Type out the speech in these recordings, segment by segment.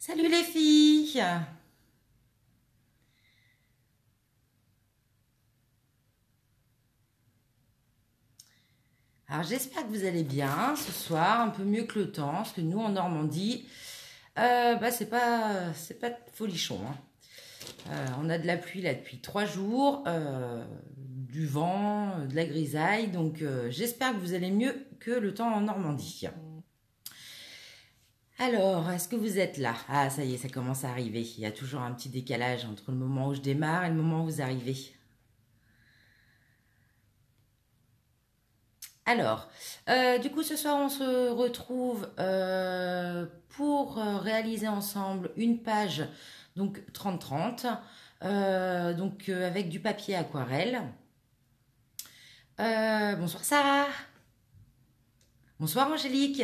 Salut les filles! Alors j'espère que vous allez bien ce soir, un peu mieux que le temps, parce que nous en Normandie, c'est pas folichon, hein. On a de la pluie là depuis 3 jours, du vent, de la grisaille, donc j'espère que vous allez mieux que le temps en Normandie. Alors, est-ce que vous êtes là? Ah, ça y est, ça commence à arriver. Il y a toujours un petit décalage entre le moment où je démarre et le moment où vous arrivez. Alors, du coup, ce soir, on se retrouve pour réaliser ensemble une page, donc 30-30, avec du papier aquarelle. Bonsoir Sarah. Bonsoir Angélique.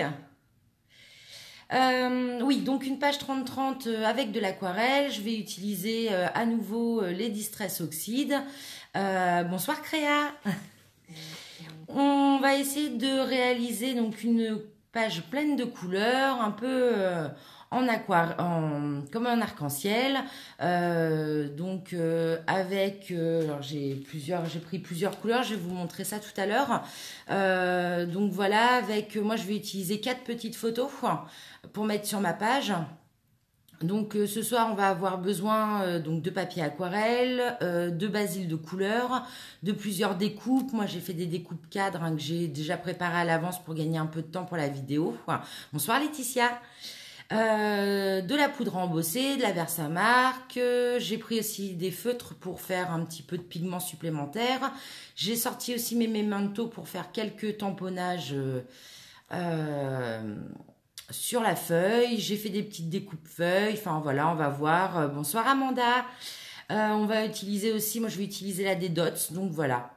Oui, donc une page 30-30 avec de l'aquarelle. Je vais utiliser à nouveau les Distress Oxyde. Bonsoir Créa. On va essayer de réaliser donc une page pleine de couleurs, un peu comme un arc-en-ciel. Alors j'ai pris plusieurs couleurs. Je vais vous montrer ça tout à l'heure. Donc voilà, moi je vais utiliser 4 petites photos pour mettre sur ma page. Donc ce soir on va avoir besoin donc de papier aquarelle, de basil de couleur, de plusieurs découpes. Moi j'ai fait des découpes cadres que j'ai déjà préparées à l'avance pour gagner un peu de temps pour la vidéo. Bonsoir Laetitia. De la poudre embossée, de la Versamark. J'ai pris aussi des feutres pour faire un petit peu de pigments supplémentaires. J'ai sorti aussi mes mementos pour faire quelques tamponnages sur la feuille. J'ai fait des petites découpes feuilles. Enfin voilà, on va voir. Bonsoir Amanda. On va utiliser aussi, moi je vais utiliser la des dots. Donc voilà.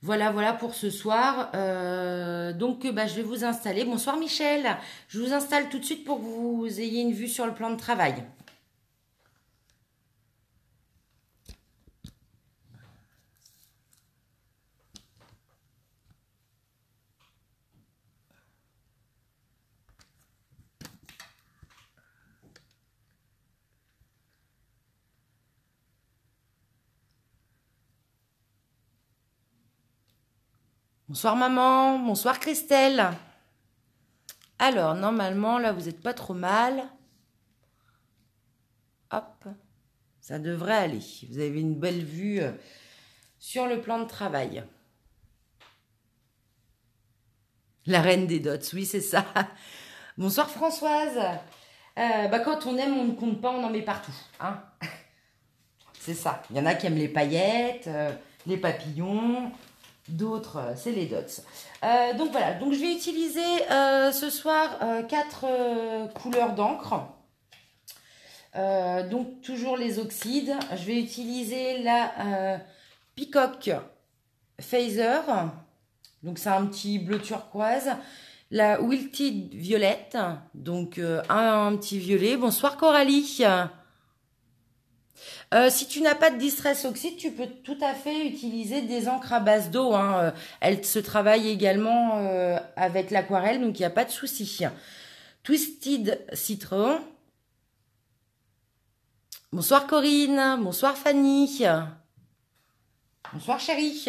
Voilà pour ce soir. Je vais vous installer. Bonsoir Michel. Je vous installe tout de suite pour que vous ayez une vue sur le plan de travail. Bonsoir maman, bonsoir Christelle. Alors, normalement, là, vous n'êtes pas trop mal. Hop, ça devrait aller. Vous avez une belle vue sur le plan de travail. La reine des dots, oui, c'est ça. Bonsoir Françoise. Quand on aime, on ne compte pas, on en met partout. Hein. C'est ça. Il y en a qui aiment les paillettes, les papillons. D'autres, c'est les dots. Donc voilà, donc je vais utiliser ce soir 4 couleurs d'encre. Donc toujours les oxydes. Je vais utiliser la Peacock Phaser. Donc c'est un petit bleu turquoise. La Wilted Violette. Donc un petit violet. Bonsoir Coralie. Si tu n'as pas de Distress Oxyde, tu peux tout à fait utiliser des encres à base d'eau. Hein. Elles se travaillent également avec l'aquarelle, donc il n'y a pas de souci. Twisted Citron. Bonsoir Corinne. Bonsoir Fanny. Bonsoir chérie.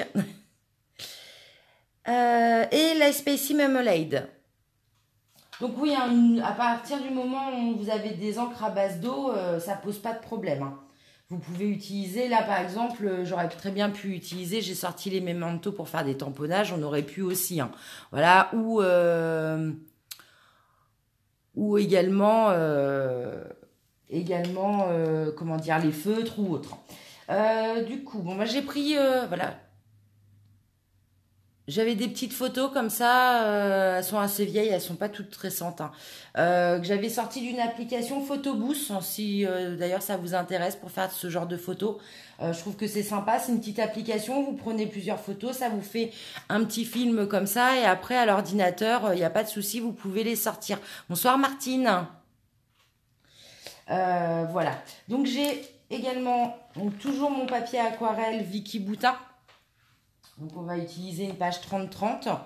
Et la Spacey Marmalade. Donc oui, hein, à partir du moment où vous avez des encres à base d'eau, ça pose pas de problème. Hein. Vous pouvez utiliser, là par exemple, j'aurais très bien pu utiliser, j'ai sorti les mementos pour faire des tamponnages, on aurait pu aussi. Hein. Voilà, ou également, comment dire, les feutres ou autres. Du coup, bon, moi j'ai pris, voilà, j'avais des petites photos comme ça, elles sont assez vieilles, elles sont pas toutes récentes. Hein, que j'avais sorti d'une application Photobooth, si d'ailleurs ça vous intéresse pour faire ce genre de photos. Je trouve que c'est sympa, c'est une petite application, vous prenez plusieurs photos, ça vous fait un petit film comme ça, et après à l'ordinateur, il n'y a pas de souci, vous pouvez les sortir. Bonsoir Martine. Voilà, donc j'ai également toujours mon papier aquarelle Vicky Boutin. Donc on va utiliser une page 30-30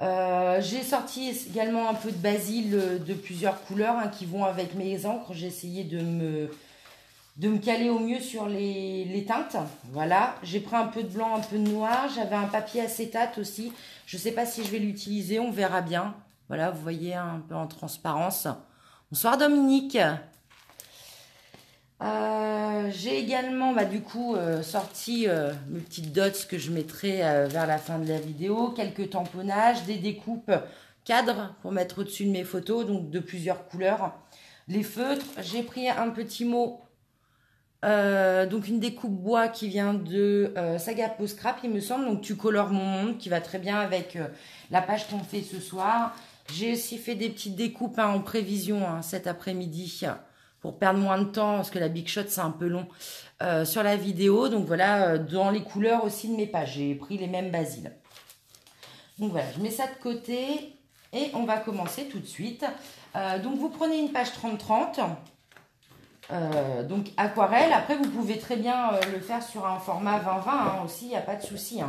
J'ai sorti également un peu de basil de plusieurs couleurs hein, qui vont avec mes encres. J'ai essayé de me caler au mieux sur les teintes. Voilà, j'ai pris un peu de blanc, un peu de noir. J'avais un papier acétate aussi. Je ne sais pas si je vais l'utiliser, on verra bien. Voilà, vous voyez un peu en transparence. Bonsoir Dominique. J'ai également du coup sorti mes petites dots que je mettrai vers la fin de la vidéo, quelques tamponnages, des découpes cadres pour mettre au-dessus de mes photos, donc de plusieurs couleurs. Les feutres, j'ai pris un petit mot, donc une découpe bois qui vient de Saga Post Scrap il me semble, donc tu colores mon monde qui va très bien avec la page qu'on fait ce soir. J'ai aussi fait des petites découpes en prévision cet après-midi pour perdre moins de temps, parce que la Big Shot, c'est un peu long, sur la vidéo. Donc voilà, dans les couleurs aussi de mes pages, j'ai pris les mêmes basiles. Donc voilà, je mets ça de côté et on va commencer tout de suite. Donc vous prenez une page 30-30, donc aquarelle. Après, vous pouvez très bien le faire sur un format 20-20 aussi, il n'y a pas de souci.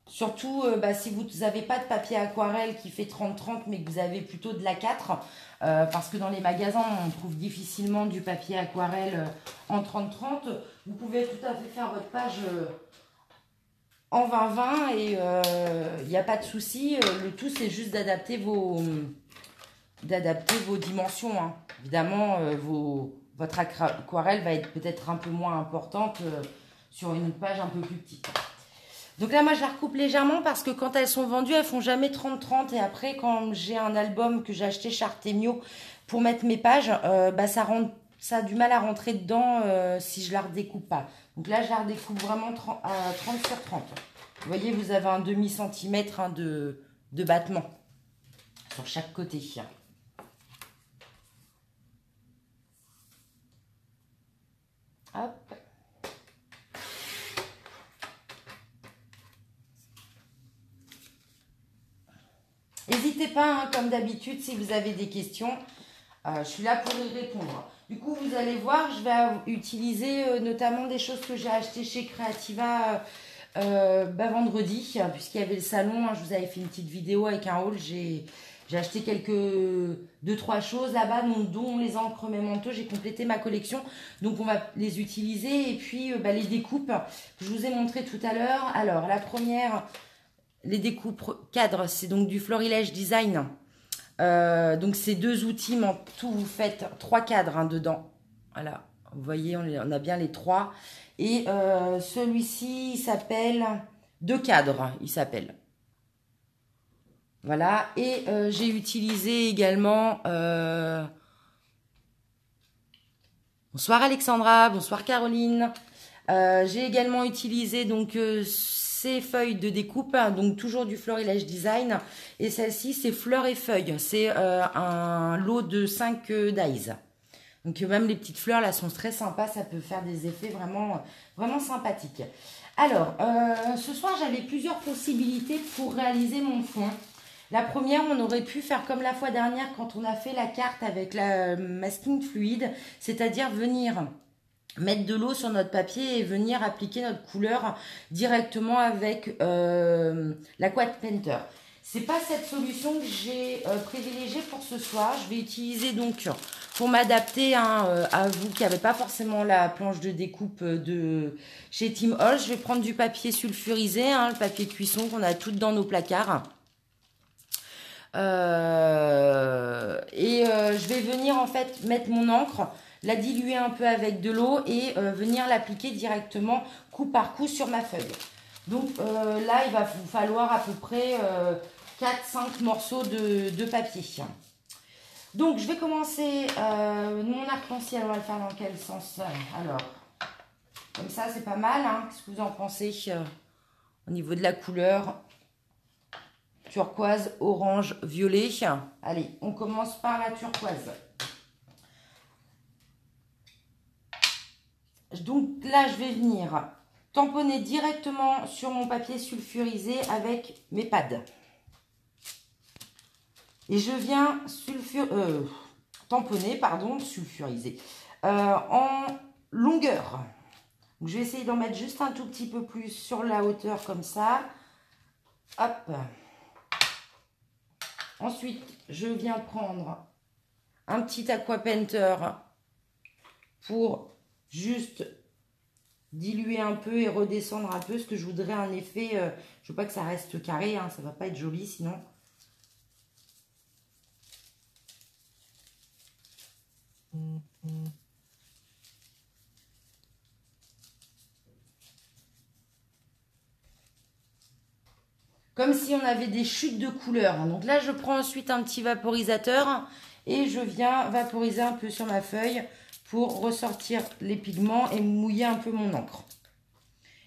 Surtout si vous n'avez pas de papier aquarelle qui fait 30-30 mais que vous avez plutôt de l'A4, parce que dans les magasins on trouve difficilement du papier aquarelle en 30-30, vous pouvez tout à fait faire votre page en 20-20 et il n'y a pas de souci. Le tout c'est juste d'adapter vos dimensions. Évidemment, votre aquarelle va être peut-être un peu moins importante sur une page un peu plus petite. Donc là, moi, je la recoupe légèrement parce que quand elles sont vendues, elles font jamais 30-30. Et après, quand j'ai un album que j'ai acheté chez Artemio pour mettre mes pages, ça a du mal à rentrer dedans si je la redécoupe pas. Donc là, je la redécoupe vraiment 30 sur 30. Vous voyez, vous avez un demi-centimètre de battement sur chaque côté. Hop. N'hésitez pas, comme d'habitude, si vous avez des questions, je suis là pour y répondre. Du coup, vous allez voir, je vais utiliser notamment des choses que j'ai achetées chez Creativa vendredi, puisqu'il y avait le salon. Je vous avais fait une petite vidéo avec un haul. J'ai acheté deux, trois choses là-bas, dont les encres Memento. J'ai complété ma collection. Donc, on va les utiliser. Et puis, les découpes que je vous ai montrées tout à l'heure. Alors, la première... Les découpes cadres, c'est donc du Florilège Design. Donc ces deux outils, mais en tout vous faites 3 cadres dedans. Voilà, vous voyez, on a bien les 3. Et celui-ci, il s'appelle 2 cadres, il s'appelle. Voilà, et j'ai utilisé également... Bonsoir Alexandra, bonsoir Caroline. J'ai également utilisé donc... ces feuilles de découpe, donc toujours du Florilège Design. Et celle-ci, c'est fleurs et feuilles. C'est un lot de 5 dies. Donc même les petites fleurs, là, sont très sympas. Ça peut faire des effets vraiment, vraiment sympathiques. Alors, ce soir, j'avais plusieurs possibilités pour réaliser mon fond. La première, on aurait pu faire comme la fois dernière quand on a fait la carte avec la masking fluide, c'est-à-dire venir... mettre de l'eau sur notre papier et venir appliquer notre couleur directement avec l'Aqua Painter. C'est pas cette solution que j'ai privilégiée pour ce soir. Je vais utiliser donc, pour m'adapter à vous qui n'avez pas forcément la planche de découpe de chez Tim Holtz, je vais prendre du papier sulfurisé, le papier cuisson qu'on a toutes dans nos placards. Je vais venir en fait mettre mon encre, la diluer un peu avec de l'eau et venir l'appliquer directement coup par coup sur ma feuille. Donc là, il va vous falloir à peu près 4-5 morceaux de papier. Donc je vais commencer mon arc-en-ciel, on va le faire dans quel sens? Alors, comme ça c'est pas mal, qu'est-ce que vous en pensez au niveau de la couleur? Turquoise, orange, violet. Allez, on commence par la turquoise. Donc là, je vais venir tamponner directement sur mon papier sulfurisé avec mes pads. Et je viens tamponner, sulfuriser, en longueur. Donc, je vais essayer d'en mettre juste un tout petit peu plus sur la hauteur comme ça. Hop. Ensuite, je viens prendre un petit aqua painter pour juste diluer un peu et redescendre un peu, parce que je voudrais un effet, je veux pas que ça reste carré, hein, ça va pas être joli sinon. Comme si on avait des chutes de couleurs. Donc là, je prends ensuite un petit vaporisateur et je viens vaporiser un peu sur ma feuille pour ressortir les pigments et mouiller un peu mon encre.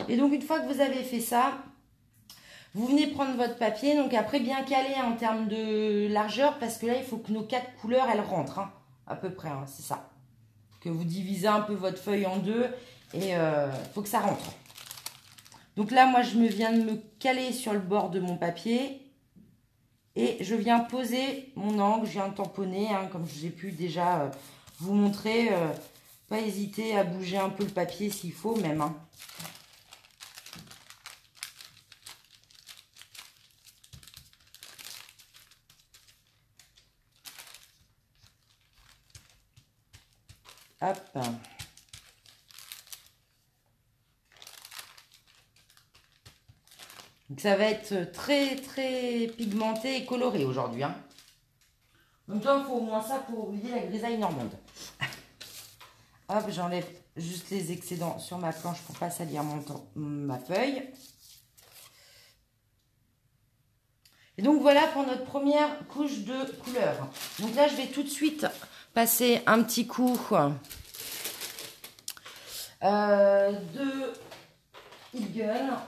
Et donc, une fois que vous avez fait ça, vous venez prendre votre papier. Donc après, bien calé en termes de largeur, parce que là, il faut que nos 4 couleurs, elles rentrent, hein, à peu près, hein, c'est ça. Que vous divisez un peu votre feuille en deux et il faut que ça rentre. Donc là, moi, je viens de me caler sur le bord de mon papier et je viens poser mon angle. Je viens de tamponner, hein, comme j'ai pu déjà vous montrer. Pas hésiter à bouger un peu le papier s'il faut même. Hein. Hop. Donc ça va être très très pigmenté et coloré aujourd'hui. Hein. En même temps, il faut au moins ça pour oublier la grisaille normande. Hop, j'enlève juste les excédents sur ma planche pour pas salir ma feuille. Et donc voilà pour notre première couche de couleur. Donc là, je vais tout de suite passer un petit coup de Heat Gun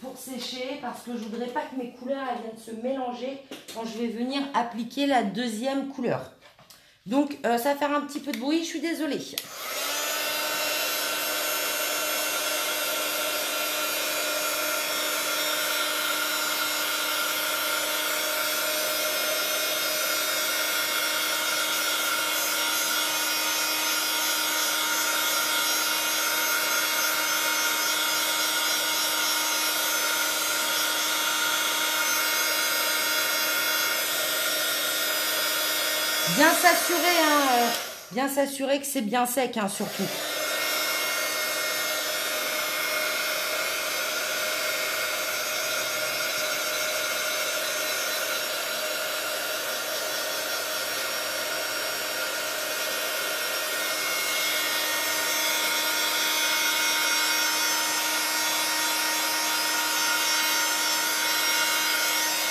pour sécher, parce que je voudrais pas que mes couleurs elles viennent se mélanger quand je vais venir appliquer la deuxième couleur. Donc ça va faire un petit peu de bruit, je suis désolée. Bien s'assurer que c'est bien sec, hein, surtout.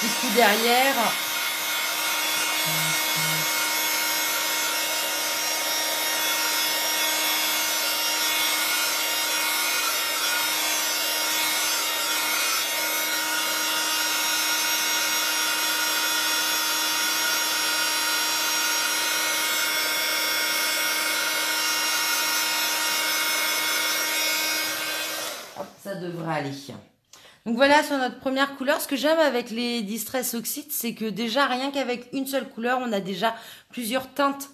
Du coup, derrière... Ça devrait aller. Donc voilà sur notre première couleur. Ce que j'aime avec les Distress Oxide, c'est que déjà rien qu'avec une seule couleur, on a déjà plusieurs teintes.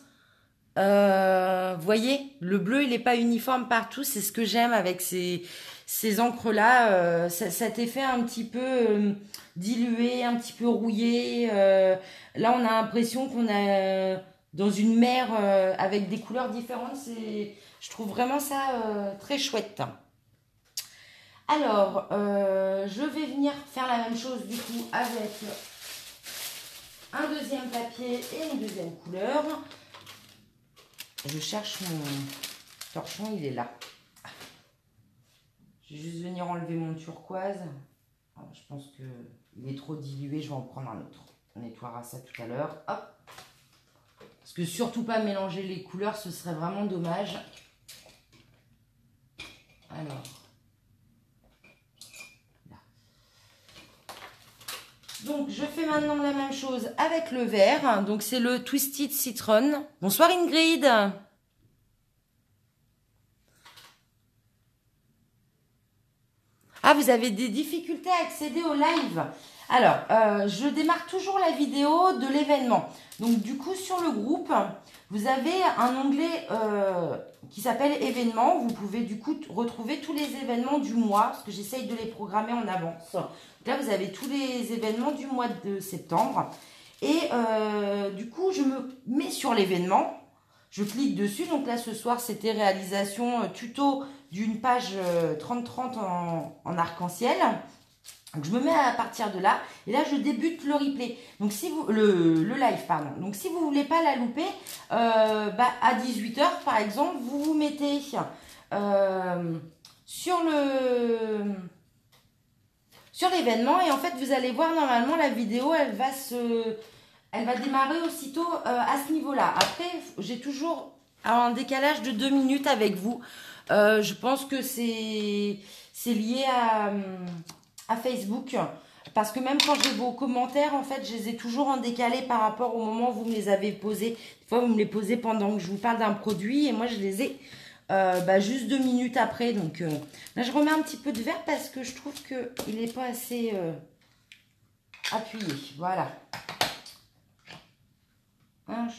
Voyez, le bleu il n'est pas uniforme partout. C'est ce que j'aime avec ces encres là. Cet effet un petit peu dilué, un petit peu rouillé. Là on a l'impression qu'on est dans une mer avec des couleurs différentes. Je trouve vraiment ça très chouette. Alors, je vais venir faire la même chose du coup avec un deuxième papier et une deuxième couleur. Je cherche mon torchon, il est là. Je vais juste venir enlever mon turquoise. Alors, je pense qu'il est trop dilué, je vais en prendre un autre. On nettoiera ça tout à l'heure. Hop. Parce que surtout pas mélanger les couleurs, ce serait vraiment dommage. Alors... Donc, je fais maintenant la même chose avec le vert. Donc, c'est le Twisted Citron. Bonsoir Ingrid. Ah, vous avez des difficultés à accéder au live. Alors, je démarre toujours la vidéo de l'événement. Donc, du coup, sur le groupe, vous avez un onglet qui s'appelle événements. Vous pouvez, du coup, retrouver tous les événements du mois, parce que j'essaye de les programmer en avance. Là, vous avez tous les événements du mois de septembre. Et du coup, je me mets sur l'événement. Je clique dessus. Donc là, ce soir, c'était réalisation tuto d'une page 30-30 en arc-en-ciel. Donc je me mets à partir de là et là je débute le replay. Donc si vous le live pardon. Donc si vous voulez pas la louper, à 18 h par exemple, vous vous mettez sur l'événement et en fait vous allez voir normalement la vidéo elle va démarrer aussitôt à ce niveau-là. Après j'ai toujours un décalage de 2 minutes avec vous. Je pense que c'est lié à Facebook, parce que même quand j'ai vos commentaires, en fait, je les ai toujours en décalé par rapport au moment où vous me les avez posés. Des fois, vous me les posez pendant que je vous parle d'un produit et moi, je les ai juste 2 minutes après. Donc là, je remets un petit peu de verre parce que je trouve qu'il n'est pas assez appuyé. Voilà. Hein,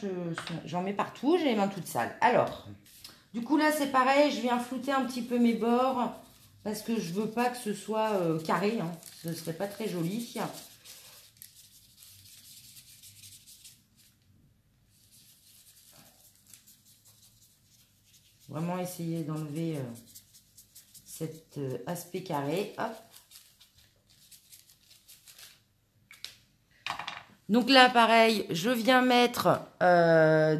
j'en mets partout, j'ai les mains toutes sales. Alors, du coup, là, c'est pareil, je viens flouter un petit peu mes bords. Parce que je veux pas que ce soit carré, hein. Ce serait pas très joli. Vraiment essayer d'enlever cet aspect carré. Hop. Donc là, pareil, je viens mettre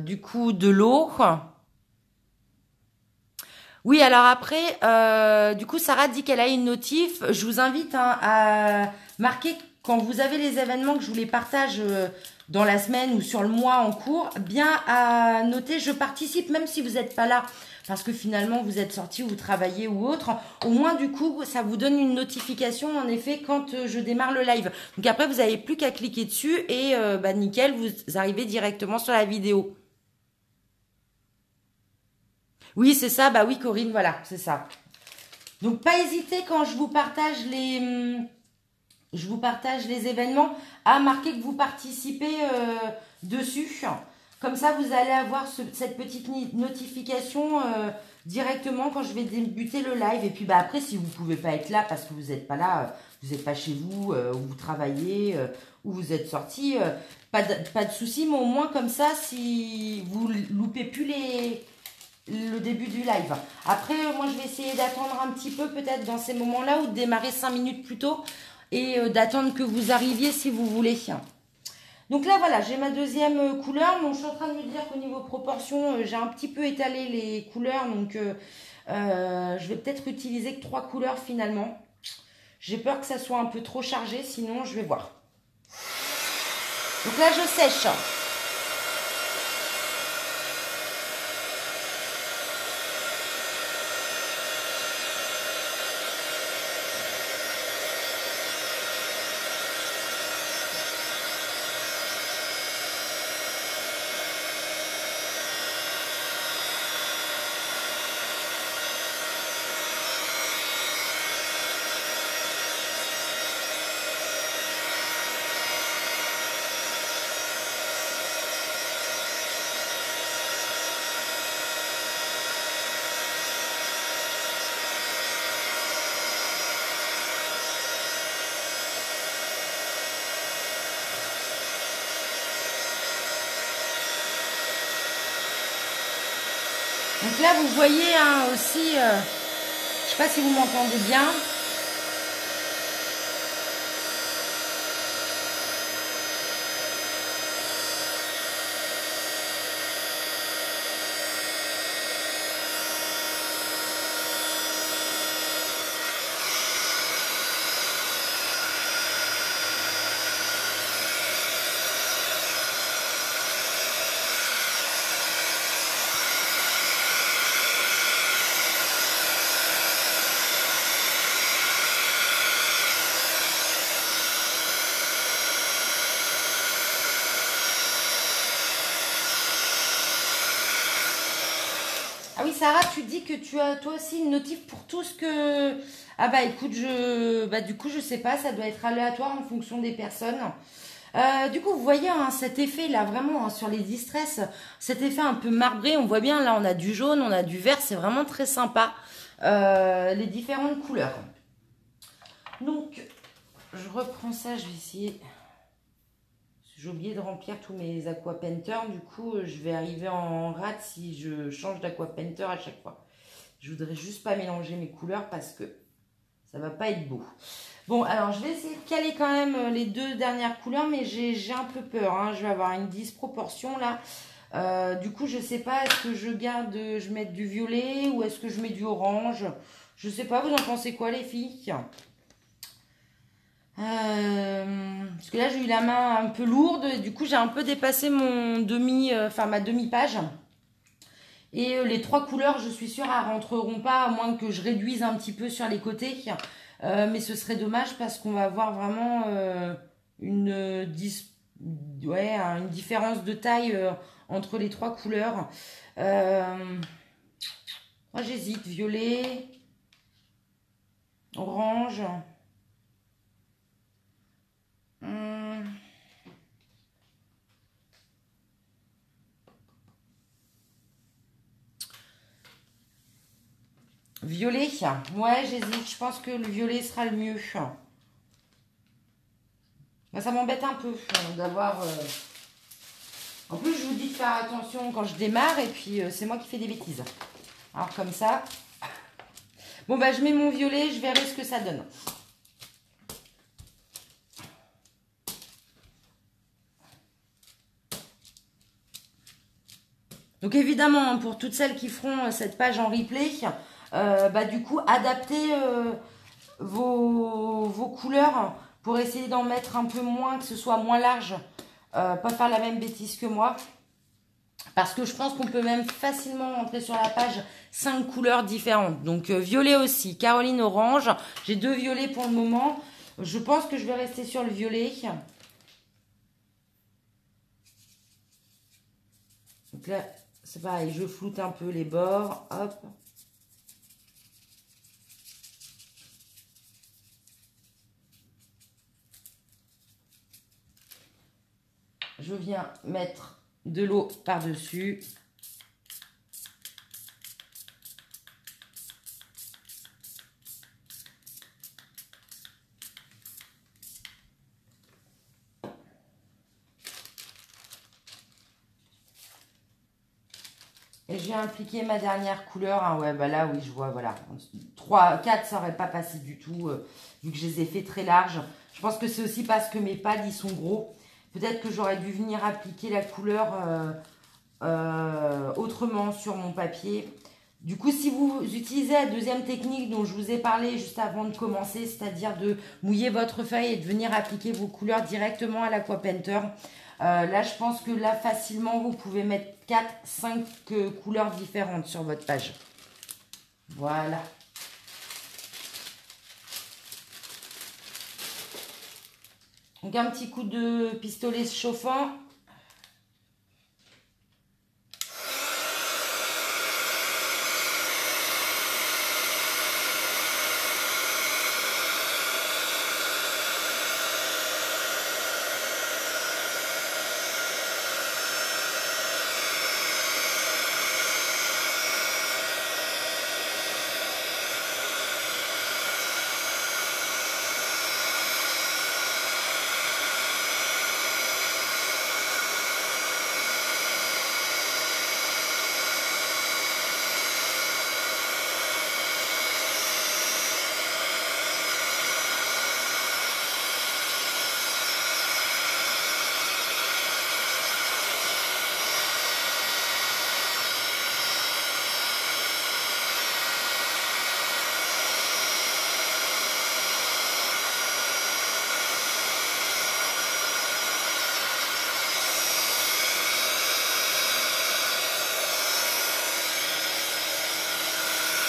du coup de l'eau. Oui, alors après, du coup, Sarah dit qu'elle a une notif. Je vous invite à marquer quand vous avez les événements que je vous les partage dans la semaine ou sur le mois en cours, bien à noter je participe même si vous n'êtes pas là. Parce que finalement, vous êtes sorti ou vous travaillez ou autre. Au moins, du coup, ça vous donne une notification, en effet, quand je démarre le live. Donc après, vous n'avez plus qu'à cliquer dessus et nickel, vous arrivez directement sur la vidéo. Oui, c'est ça. Bah oui, Corinne, voilà, c'est ça. Donc, pas hésiter quand je vous partage les événements à marquer que vous participez dessus. Comme ça, vous allez avoir cette petite notification directement quand je vais débuter le live. Et puis bah, après, si vous ne pouvez pas être là parce que vous n'êtes pas là, vous n'êtes pas chez vous, ou vous travaillez, ou vous êtes sorti, pas de souci. Mais au moins comme ça, si vous loupez plus le début du live. Après, moi, je vais essayer d'attendre un petit peu peut-être dans ces moments-là ou de démarrer 5 minutes plus tôt et d'attendre que vous arriviez si vous voulez. Donc là, voilà, j'ai ma deuxième couleur. Donc, je suis en train de me dire qu'au niveau proportion, j'ai un petit peu étalé les couleurs. Donc, je vais peut-être utiliser que 3 couleurs finalement. J'ai peur que ça soit un peu trop chargé, sinon je vais voir. Donc là, je sèche. Donc là, vous voyez hein, aussi, je ne sais pas si vous m'entendez bien. Ah oui, Sarah, tu dis que tu as toi aussi une notif pour tout ce que... Ah bah écoute, du coup, je sais pas, ça doit être aléatoire en fonction des personnes. Du coup, vous voyez hein, cet effet là, vraiment hein, sur les distress, cet effet un peu marbré, on voit bien là, on a du jaune, on a du vert, c'est vraiment très sympa, les différentes couleurs. Donc, je reprends ça, je vais essayer... J'ai oublié de remplir tous mes aqua painter. Du coup, je vais arriver en rate si je change d'aqua painter à chaque fois. Je voudrais juste pas mélanger mes couleurs parce que ça va pas être beau. Bon, alors je vais essayer de caler quand même les deux dernières couleurs, mais j'ai un peu peur. Hein. Je vais avoir une disproportion là. Du coup, je sais pas, est-ce que je garde, je mets du violet ou est-ce que je mets du orange? Je sais pas, vous en pensez quoi les filles? Parce que là, j'ai eu la main un peu lourde. Et du coup, j'ai un peu dépassé mon ma demi-page. Et les trois couleurs, je suis sûre, elles rentreront pas, à moins que je réduise un petit peu sur les côtés. Mais ce serait dommage parce qu'on va avoir vraiment une, une différence de taille entre les trois couleurs. Moi, j'hésite. Violet, orange. Hum, Violet. Ouais, j'hésite. Je pense que le violet sera le mieux. Bah, ça m'embête un peu d'avoir... En plus, je vous dis de faire attention quand je démarre et puis c'est moi qui fais des bêtises. Alors comme ça... Bon, bah je mets mon violet, je verrai ce que ça donne. Donc évidemment, pour toutes celles qui feront cette page en replay, bah du coup, adaptez vos couleurs pour essayer d'en mettre un peu moins, que ce soit moins large. Pas faire la même bêtise que moi. Parce que je pense qu'on peut même facilement rentrer sur la page 5 couleurs différentes. Donc violet aussi, Caroline orange. J'ai deux violets pour le moment. Je pense que je vais rester sur le violet. Donc là, c'est pareil, je floute un peu les bords. Hop. Je viens mettre de l'eau par-dessus. Et j'ai appliqué ma dernière couleur. Hein, ouais, bah là, oui, je vois, voilà. 3, 4, ça n'aurait pas passé du tout, vu que je les ai fait très larges. Je pense que c'est aussi parce que mes pads, ils sont gros. Peut-être que j'aurais dû venir appliquer la couleur autrement sur mon papier. Du coup, si vous utilisez la deuxième technique dont je vous ai parlé juste avant de commencer, c'est-à-dire de mouiller votre feuille et de venir appliquer vos couleurs directement à l'Aqua Painter, là, je pense que là, facilement, vous pouvez mettre 4, 5 couleurs différentes sur votre page. Voilà. Donc, un petit coup de pistolet chauffant.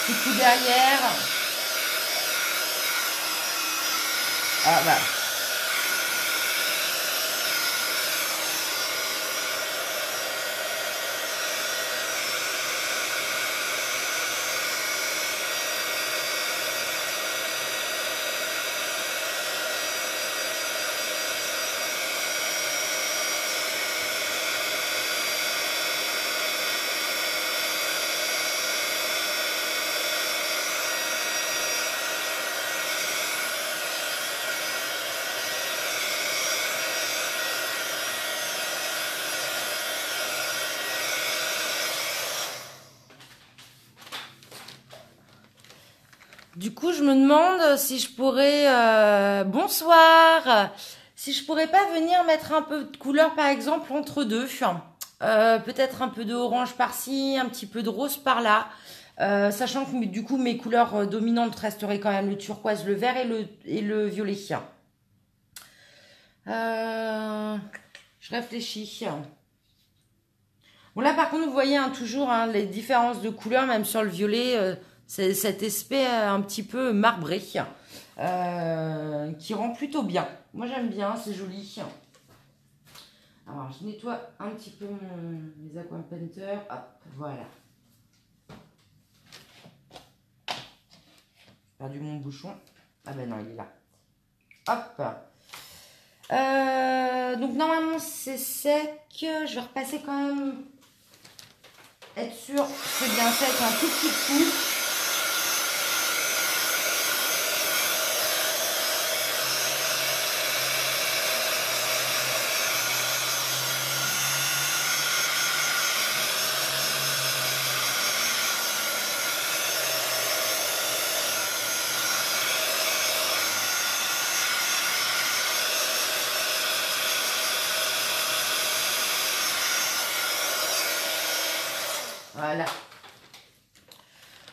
Petit coup derrière. Ah bah. Du coup, je me demande si je pourrais... bonsoir. Si je pourrais pas venir mettre un peu de couleur, par exemple, entre deux. Peut-être un peu de orange par-ci, un petit peu de rose par-là. Sachant que du coup, mes couleurs dominantes resteraient quand même le turquoise, le vert et le violet. Euh, je réfléchis. Bon, là, par contre, vous voyez toujours les différences de couleurs, même sur le violet. C'est cet aspect un petit peu marbré qui rend plutôt bien. Moi, j'aime bien, c'est joli. Alors, je nettoie un petit peu mes aqua painter. Hop, voilà. J'ai perdu mon bouchon. Ah ben non, il est là. Hop. Donc, normalement, c'est sec. Je vais repasser quand même. Être sûr que c'est bien sec, un tout petit coup. Voilà.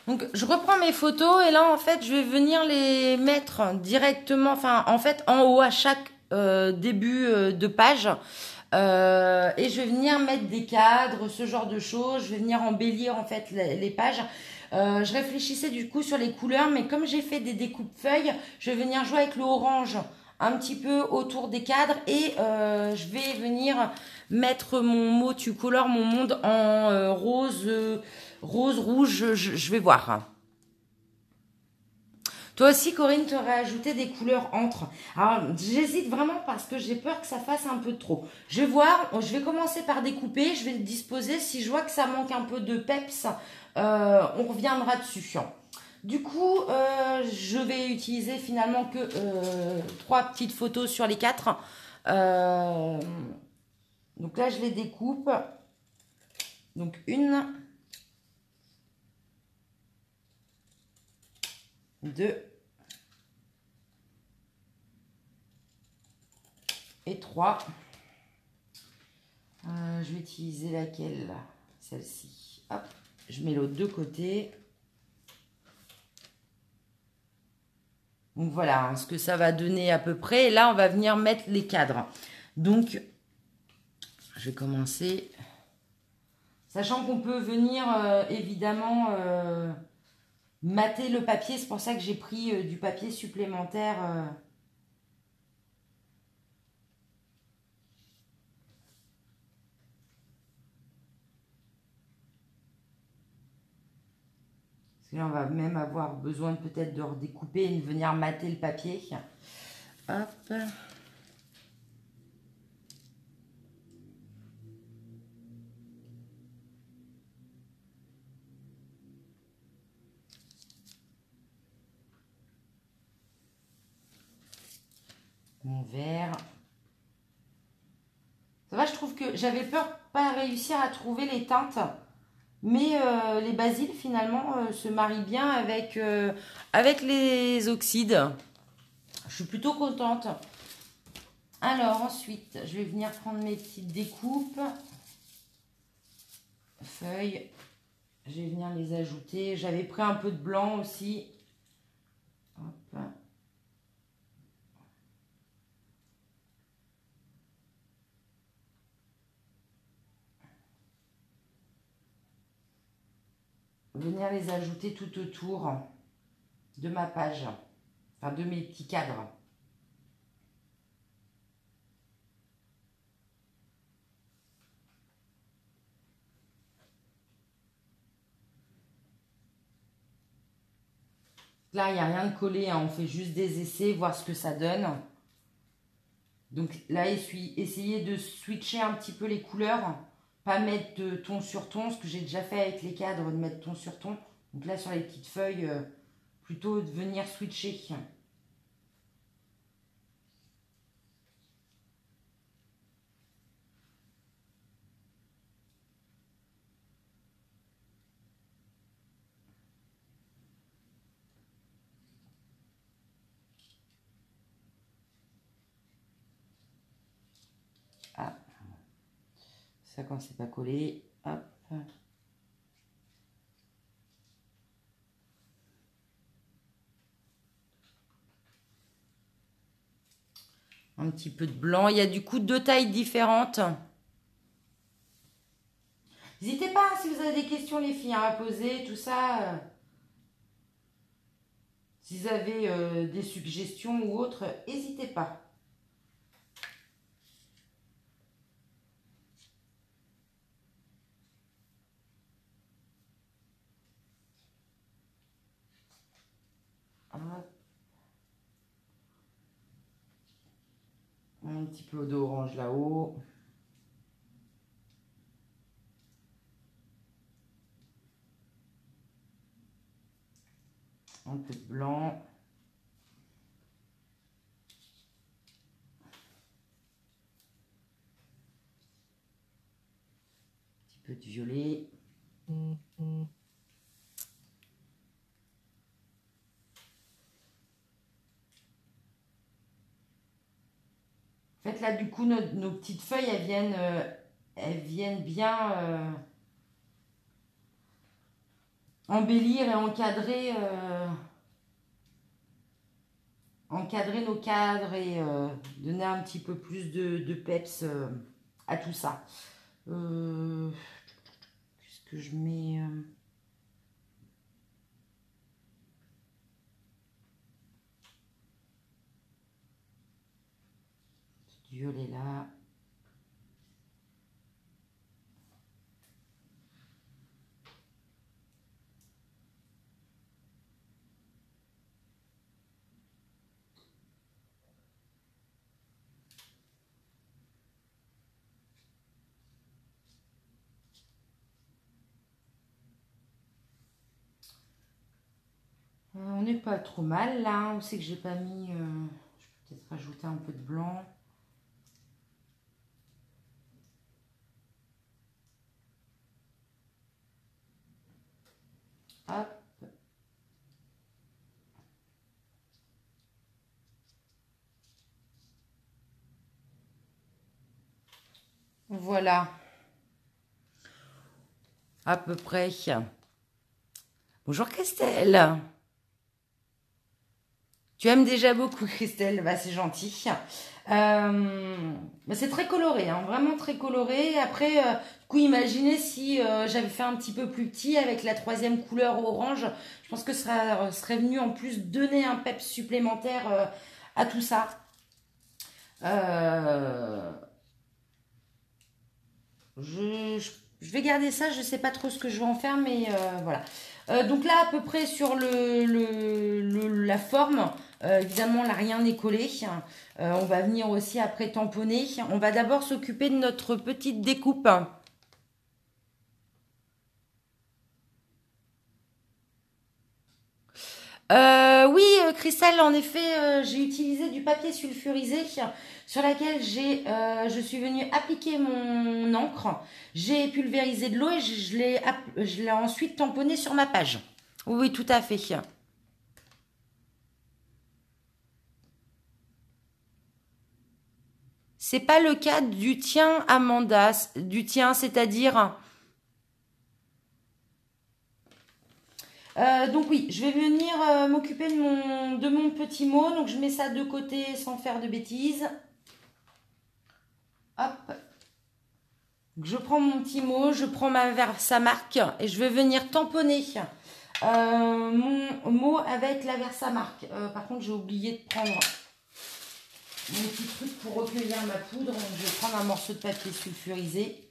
Donc, je reprends mes photos et là, en fait, je vais venir les mettre directement, enfin, en fait, en haut à chaque début de page. Et je vais venir mettre des cadres, ce genre de choses. Je vais venir embellir, en fait, les pages. Je réfléchissais du coup sur les couleurs, mais comme j'ai fait des découpes feuilles, je vais venir jouer avec le orange un petit peu autour des cadres et je vais venir mettre mon mot tu colores mon monde en rose, rouge, je vais voir. Toi aussi, Corinne, tu aurais ajouté des couleurs entre. Alors, j'hésite vraiment parce que j'ai peur que ça fasse un peu trop. Je vais voir, je vais commencer par découper, je vais le disposer. Si je vois que ça manque un peu de peps, on reviendra dessus. Du coup, je vais utiliser finalement que 3 petites photos sur les 4. Donc là, je les découpe. Donc une, deux et 3. Je vais utiliser laquelle? Celle-ci. Hop, je mets l'autre de côté. Donc voilà ce que ça va donner à peu près. Et là, on va venir mettre les cadres. Donc, je vais commencer. Sachant qu'on peut venir évidemment mater le papier. C'est pour ça que j'ai pris du papier supplémentaire. Parce que là, on va même avoir besoin peut-être de redécouper et de venir mater le papier. Hop. Mon verre. Ça va, je trouve que j'avais peur de pas réussir à trouver les teintes. Mais les basiles, finalement, se marient bien avec les oxydes. Je suis plutôt contente. Alors, ensuite, je vais venir prendre mes petites découpes. Feuilles. Je vais venir les ajouter. J'avais pris un peu de blanc aussi. Hop. Venir les ajouter tout autour de ma page. Enfin, de mes petits cadres. Là, il n'y a rien de collé, hein. On fait juste des essais, voir ce que ça donne. Donc là, essayer de switcher un petit peu les couleurs. Pas mettre de ton sur ton, ce que j'ai déjà fait avec les cadres, de mettre ton sur ton. Donc là, sur les petites feuilles, plutôt de venir switcher. ça quand c'est pas collé. Hop. Un petit peu de blanc. Il y a du coup deux tailles différentes. N'hésitez pas, si vous avez des questions, les filles, à poser, tout ça. Si vous avez des suggestions ou autres, n'hésitez pas. Un petit peu d'orange là-haut. Un peu de blanc. Un petit peu de violet. En fait, là, du coup, nos petites feuilles, elles viennent bien embellir et encadrer nos cadres et donner un petit peu plus de peps à tout ça. Qu'est-ce que je mets violet là. On n'est pas trop mal là. On sait que j'ai pas mis. Je peux peut-être rajouter un peu de blanc. Hop. Voilà. À peu près. Bonjour Christelle. Tu aimes déjà beaucoup Christelle, bah, c'est gentil. Bah, c'est très coloré, hein, vraiment très coloré. Après, du coup, imaginez si j'avais fait un petit peu plus petit avec la troisième couleur orange. Je pense que ça serait venu en plus donner un peps supplémentaire à tout ça. Je vais garder ça, je sais pas trop ce que je vais en faire, mais voilà. Donc là, à peu près sur la forme, évidemment, là, rien n'est collé. On va venir aussi après tamponner. On va d'abord s'occuper de notre petite découpe. Oui, Christelle, en effet, j'ai utilisé du papier sulfurisé sur laquelle je suis venue appliquer mon encre. J'ai pulvérisé de l'eau et je l'ai ensuite tamponné sur ma page. Oui, oui, tout à fait. C'est pas le cas du tien, Amanda. Du tien, c'est-à-dire. Donc oui, je vais venir m'occuper de mon petit mot. Donc je mets ça de côté sans faire de bêtises. Hop. Je prends mon petit mot, je prends ma Versamark et je vais venir tamponner mon mot avec la Versamark. Par contre, j'ai oublié de prendre mon petit truc pour recueillir ma poudre. Donc, je vais prendre un morceau de papier sulfurisé.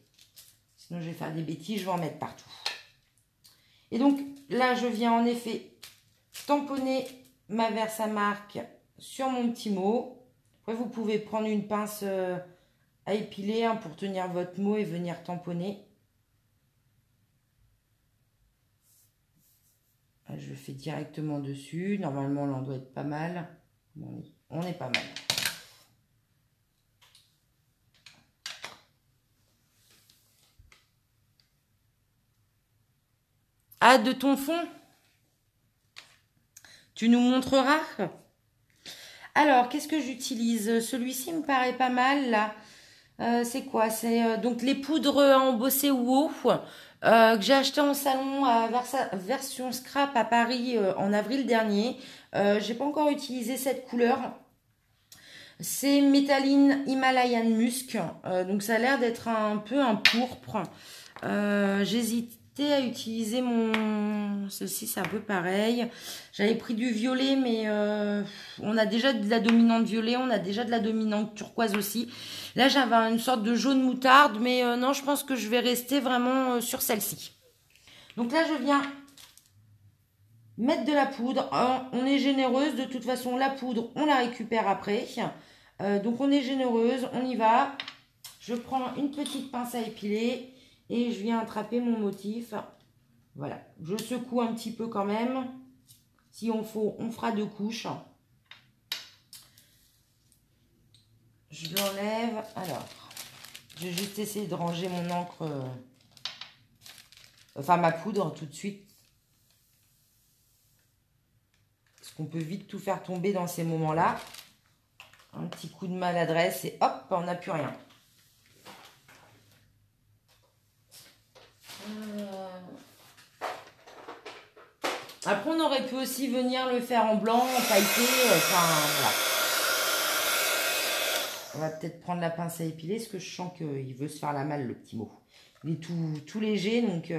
Sinon, je vais faire des bêtises, je vais en mettre partout. Et donc, là, je viens en effet tamponner ma Versamark sur mon petit mot. Après, vous pouvez prendre une pince à épiler pour tenir votre mot et venir tamponner. Je fais directement dessus. Normalement, là, on doit être pas mal. On est pas mal. Ah, de ton fond? Tu nous montreras? Alors, qu'est-ce que j'utilise? Celui-ci me paraît pas mal, là. C'est quoi? C'est donc les poudres à embosser WoW que j'ai acheté en salon à version scrap à Paris en avril dernier. J'ai pas encore utilisé cette couleur. C'est Métalline Himalayan Musk. Donc ça a l'air d'être un peu un pourpre. J'hésitais à utiliser mon... Ceci, c'est un peu pareil. J'avais pris du violet, mais on a déjà de la dominante violet. On a déjà de la dominante turquoise aussi. Là, j'avais une sorte de jaune moutarde. Mais non, je pense que je vais rester vraiment sur celle-ci. Donc là, je viens mettre de la poudre. On est généreuse. De toute façon, la poudre, on la récupère après. Donc on est généreuse, on y va. Je prends une petite pince à épiler et je viens attraper mon motif. Voilà, je secoue un petit peu quand même. Si on faut, on fera 2 couches. Je l'enlève. Alors, je vais juste essayer de ranger mon encre, enfin ma poudre tout de suite. Parce qu'on peut vite tout faire tomber dans ces moments-là. Un petit coup de maladresse et hop, on n'a plus rien. Après, on aurait pu aussi venir le faire en blanc, en pailleté, enfin, voilà. On va peut-être prendre la pince à épiler, parce que je sens qu'il veut se faire la malle, le petit mot. Il est tout léger, donc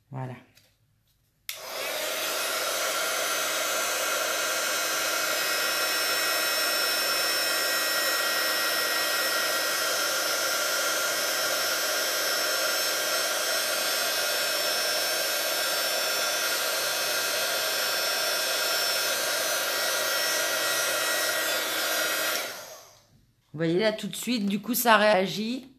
voilà. Vous voyez là tout de suite, du coup ça réagit.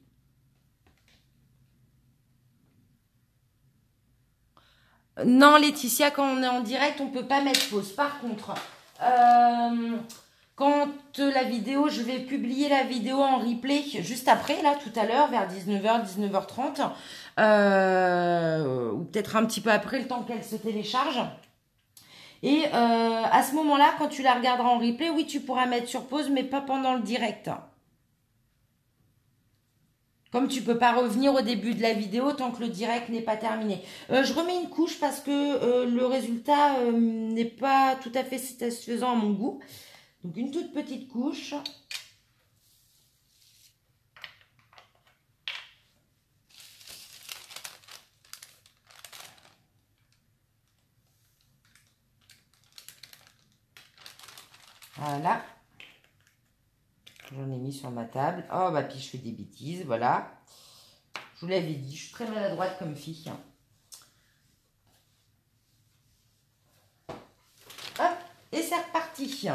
Non Laetitia, quand on est en direct, on peut pas mettre pause. Par contre, quand la vidéo, je vais publier la vidéo en replay juste après, là tout à l'heure, vers 19h, 19h30, ou peut-être un petit peu après le temps qu'elle se télécharge. Et à ce moment-là, quand tu la regarderas en replay, oui, tu pourras mettre sur pause, mais pas pendant le direct. Comme tu peux pas revenir au début de la vidéo tant que le direct n'est pas terminé. Je remets une couche parce que le résultat n'est pas tout à fait satisfaisant à mon goût. Donc une toute petite couche. Voilà. J'en ai mis sur ma table. Oh, bah, puis je fais des bêtises, voilà. Je vous l'avais dit, je suis très maladroite comme fille. Hop, et c'est reparti.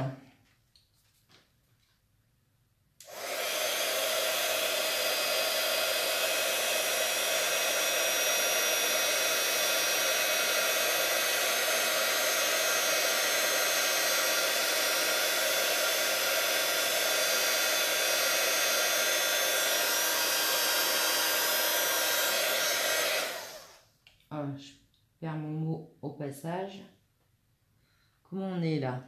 Ah, je perds mon mot au passage. Comment on est là?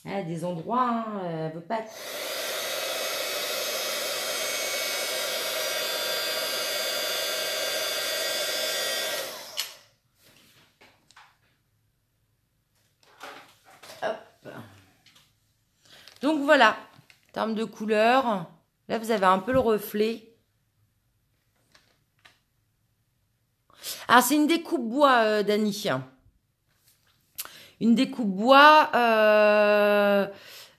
Ah, des endroits, hein, elle veut pas... Hop. Donc voilà, en termes de couleur, là vous avez un peu le reflet. Alors c'est une découpe bois, Dani. Une découpe bois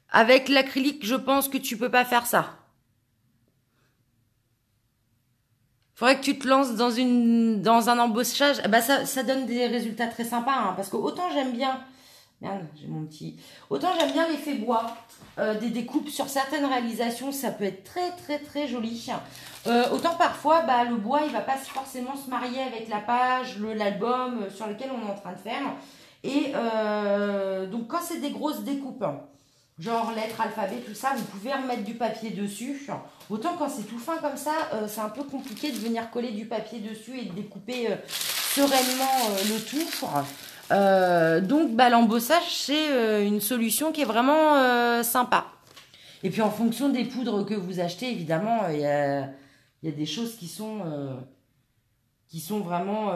avec l'acrylique, je pense que tu peux pas faire ça. Faudrait que tu te lances dans un embossage. Bah ça donne des résultats très sympas, hein, parce que autant j'aime bien. Merde, j'ai mon petit. Autant j'aime bien l'effet bois des découpes sur certaines réalisations, ça peut être très très très joli. Autant parfois, bah, le bois il va pas forcément se marier avec la page, l'album sur lequel on est en train de faire. Et donc quand c'est des grosses découpes, genre lettres, alphabet, tout ça, vous pouvez remettre du papier dessus. Autant quand c'est tout fin comme ça, c'est un peu compliqué de venir coller du papier dessus et de découper sereinement le tout. Donc bah, l'embossage, c'est une solution qui est vraiment sympa. Et puis en fonction des poudres que vous achetez, évidemment, il y a des choses qui sont vraiment,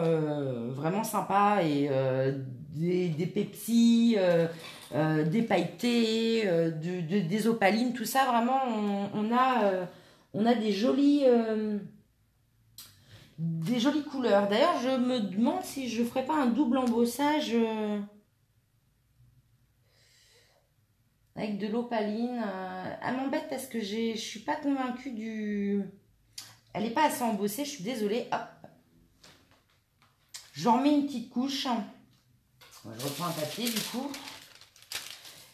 vraiment sympas. Et des Pepsi, des pailletés, des opalines, tout ça, vraiment, on a des jolies couleurs. D'ailleurs, je me demande si je ne ferais pas un double embossage avec de l'opaline. Elle m'embête parce que je suis pas convaincue du... Elle n'est pas assez embossée, je suis désolée. Hop. J'en mets une petite couche. Je reprends un papier du coup.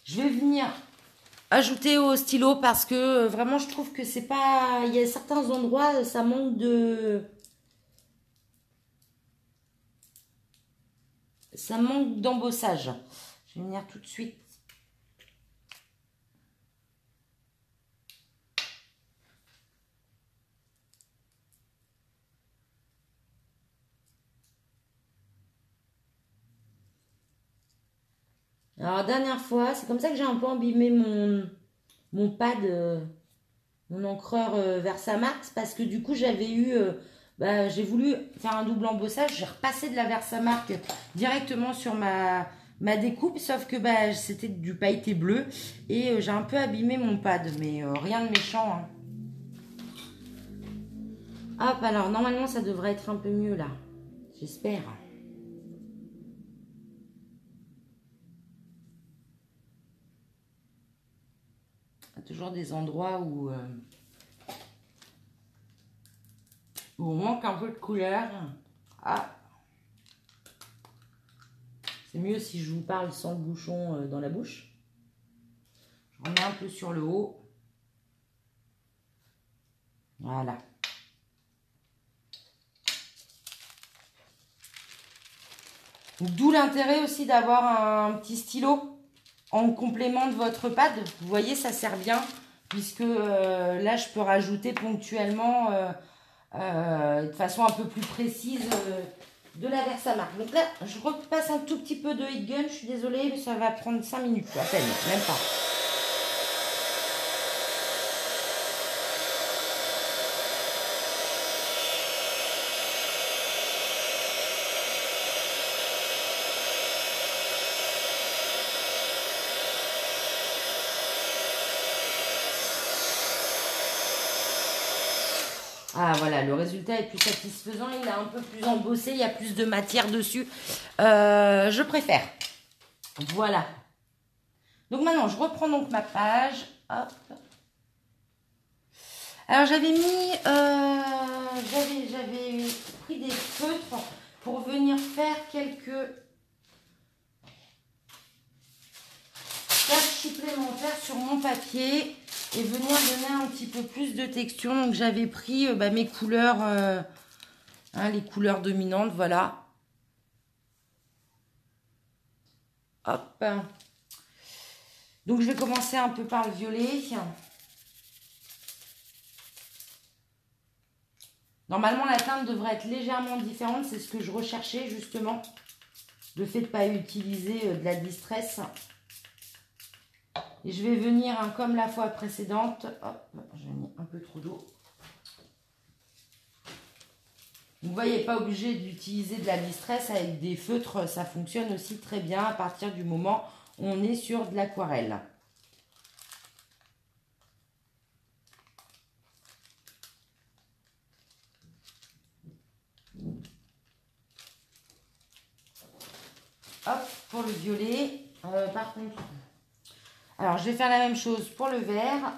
Je vais venir ajouter au stylo parce que vraiment je trouve que c'est pas... Il y a certains endroits, ça manque de... Ça manque d'embossage. Je vais venir tout de suite. Alors, dernière fois, c'est comme ça que j'ai un peu abîmé mon pad, mon encreur Versamark, parce que du coup, j'ai voulu faire un double embossage, j'ai repassé de la Versamark directement sur ma découpe, sauf que c'était du pailleté bleu, et j'ai un peu abîmé mon pad, mais rien de méchant, hein. Hop, alors, normalement, ça devrait être un peu mieux, là. J'espère. Toujours des endroits où on manque un peu de couleur. Ah, c'est mieux si je vous parle sans le bouchon dans la bouche. Je remets un peu sur le haut. Voilà. D'où l'intérêt aussi d'avoir un petit stylo en complément de votre pad. Vous voyez, ça sert bien puisque là, je peux rajouter ponctuellement de façon un peu plus précise de la Versamark. Donc là, je repasse un tout petit peu de heat gun. Je suis désolée, mais ça va prendre 5 minutes à peine, même pas. Ah voilà, le résultat est plus satisfaisant, il est un peu plus embossé, il y a plus de matière dessus. Je préfère. Voilà. Donc maintenant, je reprends donc ma page. Hop. Alors j'avais pris des feutres pour venir faire quelques tâches supplémentaires sur mon papier et venir donner un petit peu plus de texture. Donc j'avais pris mes couleurs, les couleurs dominantes, voilà. Hop. Donc je vais commencer un peu par le violet. Normalement la teinte devrait être légèrement différente, c'est ce que je recherchais justement. Le fait de ne pas utiliser de la distress. Et je vais venir, comme la fois précédente, hop, j'ai mis un peu trop d'eau. Vous voyez, pas obligé d'utiliser de la distress avec des feutres, ça fonctionne aussi très bien à partir du moment où on est sur de l'aquarelle. Hop, pour le violet, par contre... Alors, je vais faire la même chose pour le vert.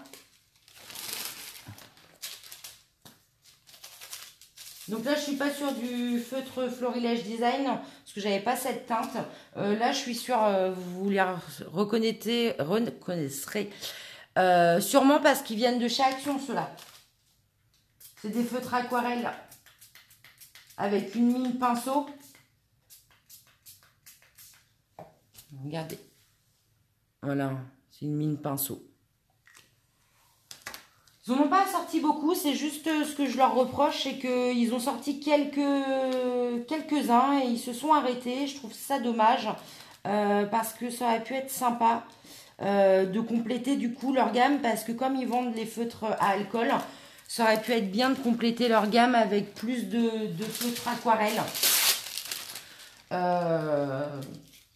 Donc là, je suis pas sur du feutre Florilège Design parce que j'avais pas cette teinte. Là, je suis sur, vous les reconnaîtrez sûrement parce qu'ils viennent de chez Action, ceux-là. C'est des feutres aquarelles avec une mine pinceau. Regardez. Voilà, c'est une mine pinceau. Ils n'en ont pas sorti beaucoup, c'est juste ce que je leur reproche, c'est qu'ils ont sorti quelques-uns et ils se sont arrêtés. Je trouve ça dommage parce que ça aurait pu être sympa. de compléter du coup leur gamme, parce que comme ils vendent les feutres à alcool, ça aurait pu être bien de compléter leur gamme avec plus de feutres aquarelles.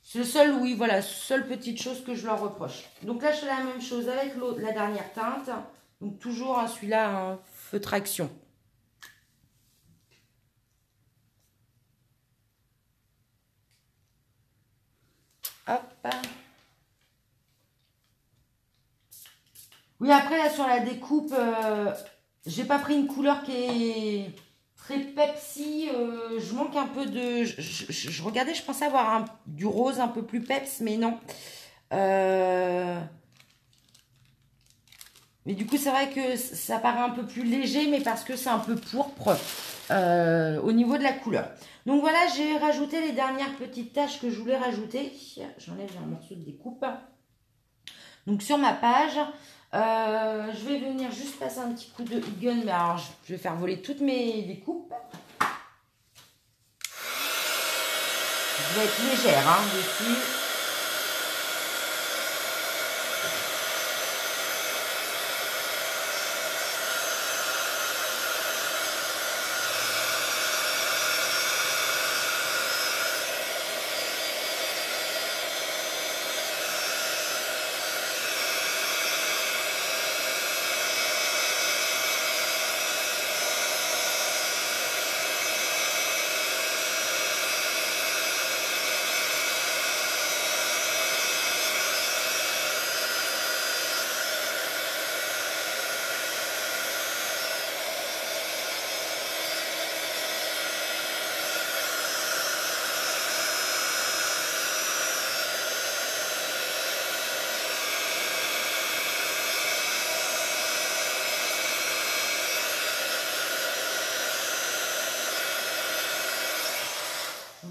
C'est le seul, oui, voilà, seule petite chose que je leur reproche. Donc là, je fais la même chose avec la dernière teinte. Donc toujours celui-là, un feutre action. Hop. Oui, après, là, sur la découpe, j'ai pas pris une couleur qui est très Pepsi. Je manque un peu de... Je regardais, je pensais avoir du rose un peu plus peps, mais non. Mais du coup, c'est vrai que ça paraît un peu plus léger, mais parce que c'est un peu pourpre au niveau de la couleur. Donc voilà, j'ai rajouté les dernières petites taches que je voulais rajouter. J'enlève un morceau de découpe. Donc sur ma page, je vais venir juste passer un petit coup de gun, mais alors je vais faire voler toutes mes découpes. Je vais être légère dessus.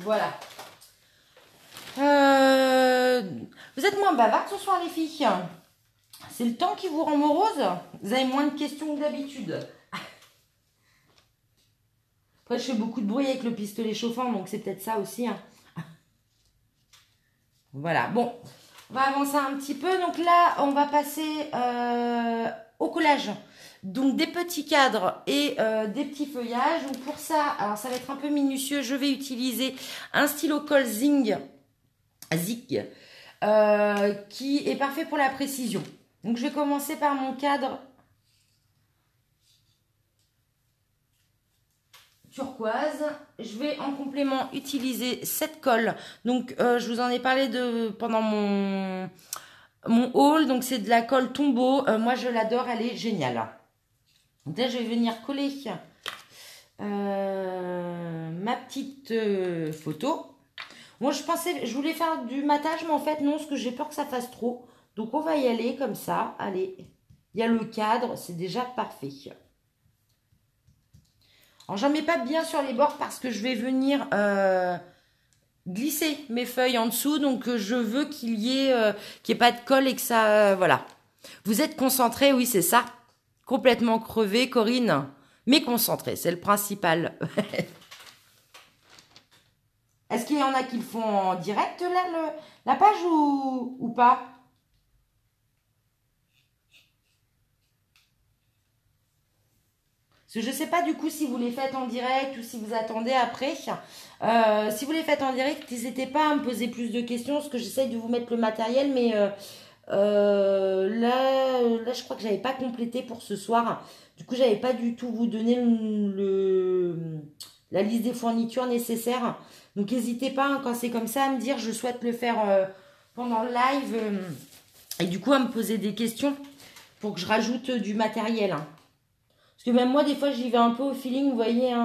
Voilà. Vous êtes moins bavardes ce soir, les filles. C'est le temps qui vous rend morose. Vous avez moins de questions que d'habitude. Après, je fais beaucoup de bruit avec le pistolet chauffant, donc c'est peut-être ça aussi. Voilà, bon. On va avancer un petit peu. Donc là, on va passer au collage. Donc des petits cadres et des petits feuillages. Donc pour ça, alors ça va être un peu minutieux. Je vais utiliser un stylo colle Zig qui est parfait pour la précision. Donc je vais commencer par mon cadre turquoise. Je vais en complément utiliser cette colle. Donc je vous en ai parlé pendant mon haul. Donc c'est de la colle Tombow. Moi je l'adore, elle est géniale. Donc là je vais venir coller ma petite photo. Moi je voulais faire du matage, mais en fait non, parce que j'ai peur que ça fasse trop. Donc on va y aller comme ça. Allez, il y a le cadre, c'est déjà parfait. Alors j'en mets pas bien sur les bords parce que je vais venir glisser mes feuilles en dessous. Donc je veux qu'il y ait pas de colle et que ça... voilà. Vous êtes concentrés, oui c'est ça. Complètement crevé, Corinne. Mais concentré, c'est le principal. Est-ce qu'il y en a qui le font en direct, là, la page, ou pas? Parce que je ne sais pas, du coup, si vous les faites en direct ou si vous attendez après. Si vous les faites en direct, n'hésitez pas à me poser plus de questions, parce que j'essaye de vous mettre le matériel, mais là, je crois que j'avais pas complété pour ce soir. Du coup, j'avais pas du tout vous donné la liste des fournitures nécessaires. Donc, n'hésitez pas, quand c'est comme ça, à me dire, je souhaite le faire pendant le live. Et du coup, à me poser des questions pour que je rajoute du matériel. Parce que même moi, des fois, j'y vais un peu au feeling, vous voyez.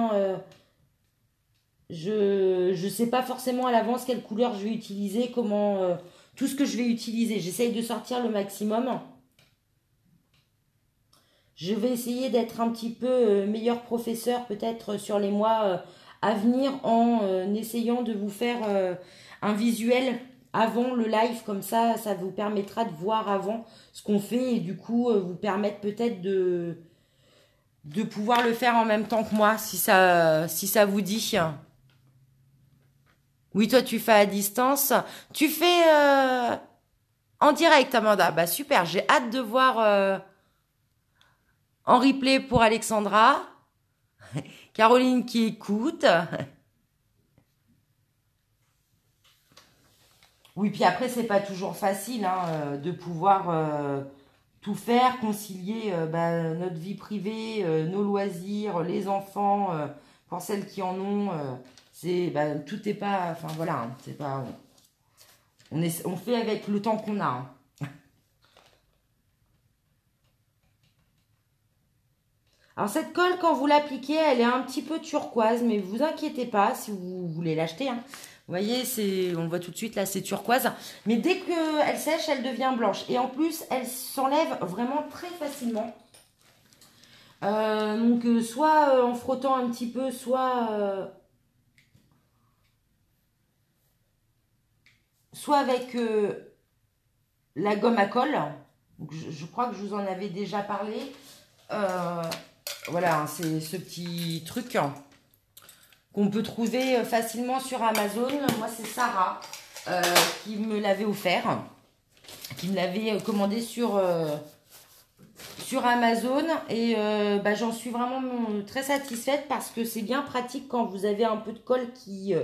Je sais pas forcément à l'avance quelle couleur je vais utiliser, comment... tout ce que je vais utiliser. J'essaye de sortir le maximum. Je vais essayer d'être un petit peu meilleur professeur peut-être sur les mois à venir en essayant de vous faire un visuel avant le live. Comme ça vous permettra de voir avant ce qu'on fait et du coup vous permettre peut-être de pouvoir le faire en même temps que moi si ça vous dit. Oui, toi tu fais à distance. Tu fais... En direct, Amanda. Bah super, j'ai hâte de voir en replay pour Alexandra. Caroline qui écoute. Oui, puis après, c'est pas toujours facile hein, de pouvoir tout faire, concilier bah, notre vie privée, nos loisirs, les enfants, pour celles qui en ont. C'est bah, tout est pas. Enfin voilà, hein, c'est pas. On fait avec le temps qu'on a. Hein. Alors cette colle, quand vous l'appliquez, elle est un petit peu turquoise, mais vous inquiétez pas si vous voulez l'acheter. Hein. Vous voyez, on le voit tout de suite, là, c'est turquoise. Mais dès qu'elle sèche, elle devient blanche. Et en plus, elle s'enlève vraiment très facilement. Donc, soit en frottant un petit peu, soit avec la gomme à colle. Donc, je crois que je vous en avais déjà parlé. Euh, voilà, c'est ce petit truc qu'on peut trouver facilement sur Amazon. Moi, c'est Sarah euh, qui me l'avait offert, qui me l'avait commandé sur Amazon. Et bah, j'en suis vraiment très satisfaite parce que c'est bien pratique quand vous avez un peu de colle qui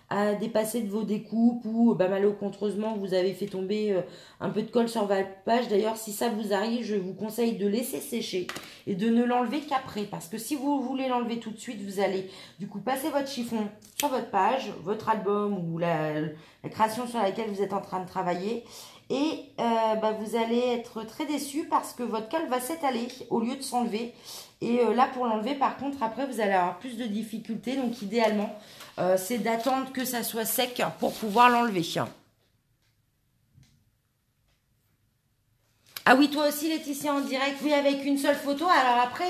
a dépassé de vos découpes ou bah, malencontreusement vous avez fait tomber un peu de colle sur votre page. D'ailleurs, si ça vous arrive, je vous conseille de laisser sécher et de ne l'enlever qu'après. Parce que si vous voulez l'enlever tout de suite, vous allez du coup passer votre chiffon sur votre page, votre album ou la création sur laquelle vous êtes en train de travailler. Et bah, vous allez être très déçu parce que votre colle va s'étaler au lieu de s'enlever. Et là, pour l'enlever, par contre, après, vous allez avoir plus de difficultés. Donc, idéalement, c'est d'attendre que ça soit sec pour pouvoir l'enlever. Ah oui, toi aussi, Laetitia, en direct, oui, avec une seule photo. Alors après,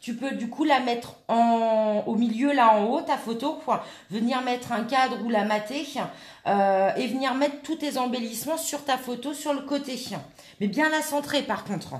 tu peux du coup la mettre au milieu, là en haut, ta photo, quoi. Venir mettre un cadre ou la mater et venir mettre tous tes embellissements sur ta photo sur le côté. Mais bien la centrer, par contre.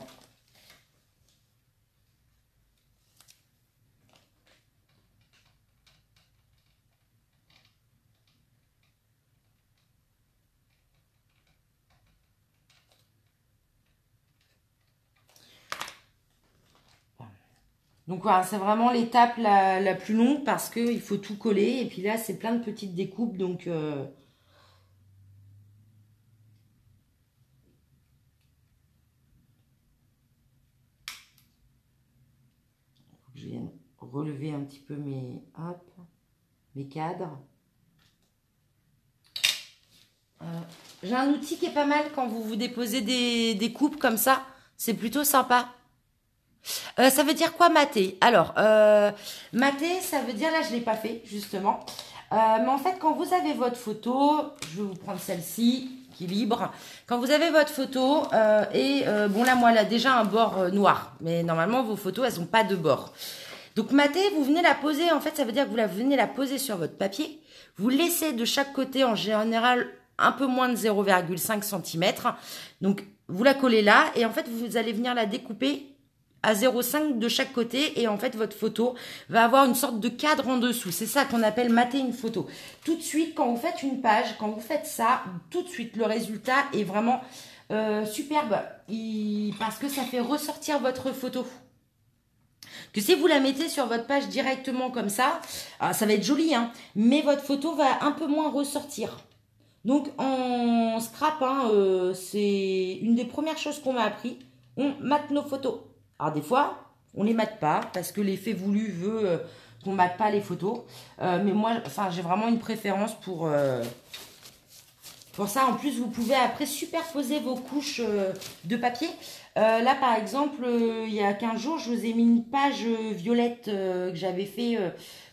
Donc voilà, c'est vraiment l'étape la plus longue parce qu'il faut tout coller. Et puis là, c'est plein de petites découpes. Donc, je viens relever un petit peu mes cadres. J'ai un outil qui est pas mal quand vous vous déposez des coupes comme ça. C'est plutôt sympa. Ça veut dire quoi mater? Alors, mater, ça veut dire, là je ne l'ai pas fait justement. Mais en fait, quand vous avez votre photo, je vais vous prendre celle-ci, qui est libre. Quand vous avez votre photo, bon là, moi, elle a déjà un bord noir. Mais normalement, vos photos, elles n'ont pas de bord. Donc mater, vous venez la poser, en fait, ça veut dire que venez la poser sur votre papier. Vous laissez de chaque côté, en général, un peu moins de 0,5 cm. Donc, vous la collez là et en fait, vous allez venir la découper à 0,5 de chaque côté et en fait votre photo va avoir une sorte de cadre en dessous. C'est ça qu'on appelle mater une photo. Tout de suite, quand vous faites une page, quand vous faites ça, tout de suite le résultat est vraiment superbe parce que ça fait ressortir votre photo. Que si vous la mettez sur votre page directement comme ça, ça va être joli, hein, mais votre photo va un peu moins ressortir. Donc en scrap, hein, c'est une des premières choses qu'on m'a appris. On mate nos photos. Alors des fois, on les mate pas parce que l'effet voulu veut qu'on mate pas les photos. Mais moi, enfin, j'ai vraiment une préférence pour ça. En plus, vous pouvez après superposer vos couches de papier. Là, par exemple, il y a 15 jours, je vous ai mis une page violette que j'avais fait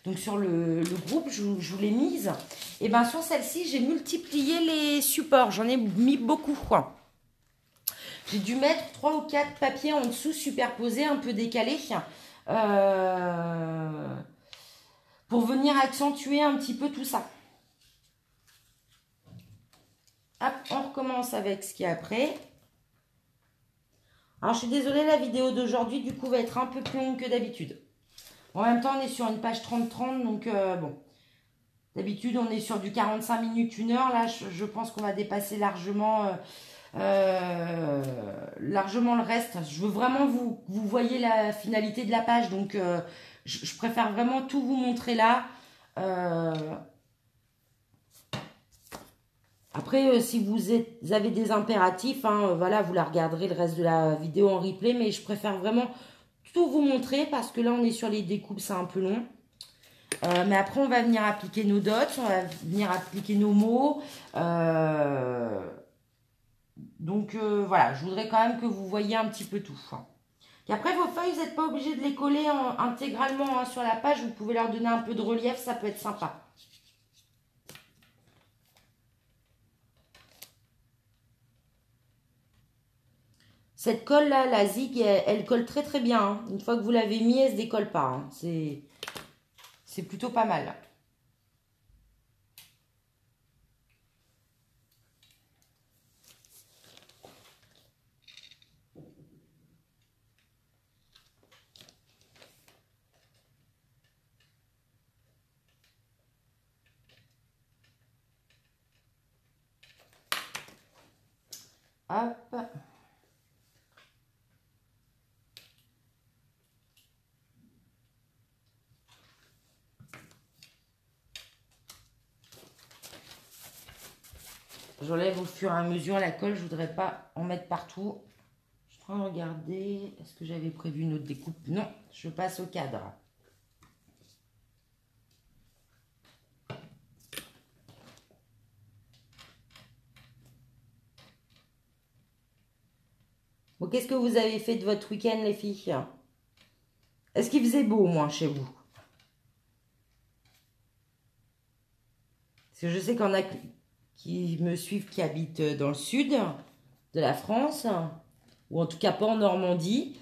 donc sur le groupe. Je vous l'ai mise. Et bien, sur celle-ci, j'ai multiplié les supports. J'en ai mis beaucoup, quoi. J'ai dû mettre 3 ou 4 papiers en dessous superposés, un peu décalés, pour venir accentuer un petit peu tout ça. Hop, on recommence avec ce qu'il y a après. Alors, je suis désolée, la vidéo d'aujourd'hui, du coup, va être un peu plus longue que d'habitude. En même temps, on est sur une page 30-30, donc bon. D'habitude, on est sur du 45 minutes, 1 heure. Là, je pense qu'on va dépasser largement largement le reste. Je veux vraiment vous voyez la finalité de la page, donc je préfère vraiment tout vous montrer là. Après, si vous avez des impératifs, hein, voilà, vous la regarderez le reste de la vidéo en replay, mais je préfère vraiment tout vous montrer parce que là, on est sur les découpes, c'est un peu long. Mais après, on va venir appliquer nos dots, on va venir appliquer nos mots. Donc, voilà, je voudrais quand même que vous voyiez un petit peu tout. Et après, vos feuilles, vous n'êtes pas obligé de les coller intégralement hein, sur la page. Vous pouvez leur donner un peu de relief, ça peut être sympa. Cette colle là, la zig, elle colle très très bien. Hein. Une fois que vous l'avez mis, elle se décolle pas. Hein. C'est plutôt pas mal. Hop. J'enlève au fur et à mesure la colle, je voudrais pas en mettre partout. Je suis en train de regarder, est-ce que j'avais prévu une autre découpe? Non, je passe au cadre. Bon, qu'est-ce que vous avez fait de votre week-end, les filles? Est-ce qu'il faisait beau, au moins, chez vous? Parce que je sais qu'il y en a qui me suivent, qui habitent dans le sud de la France, ou en tout cas pas en Normandie.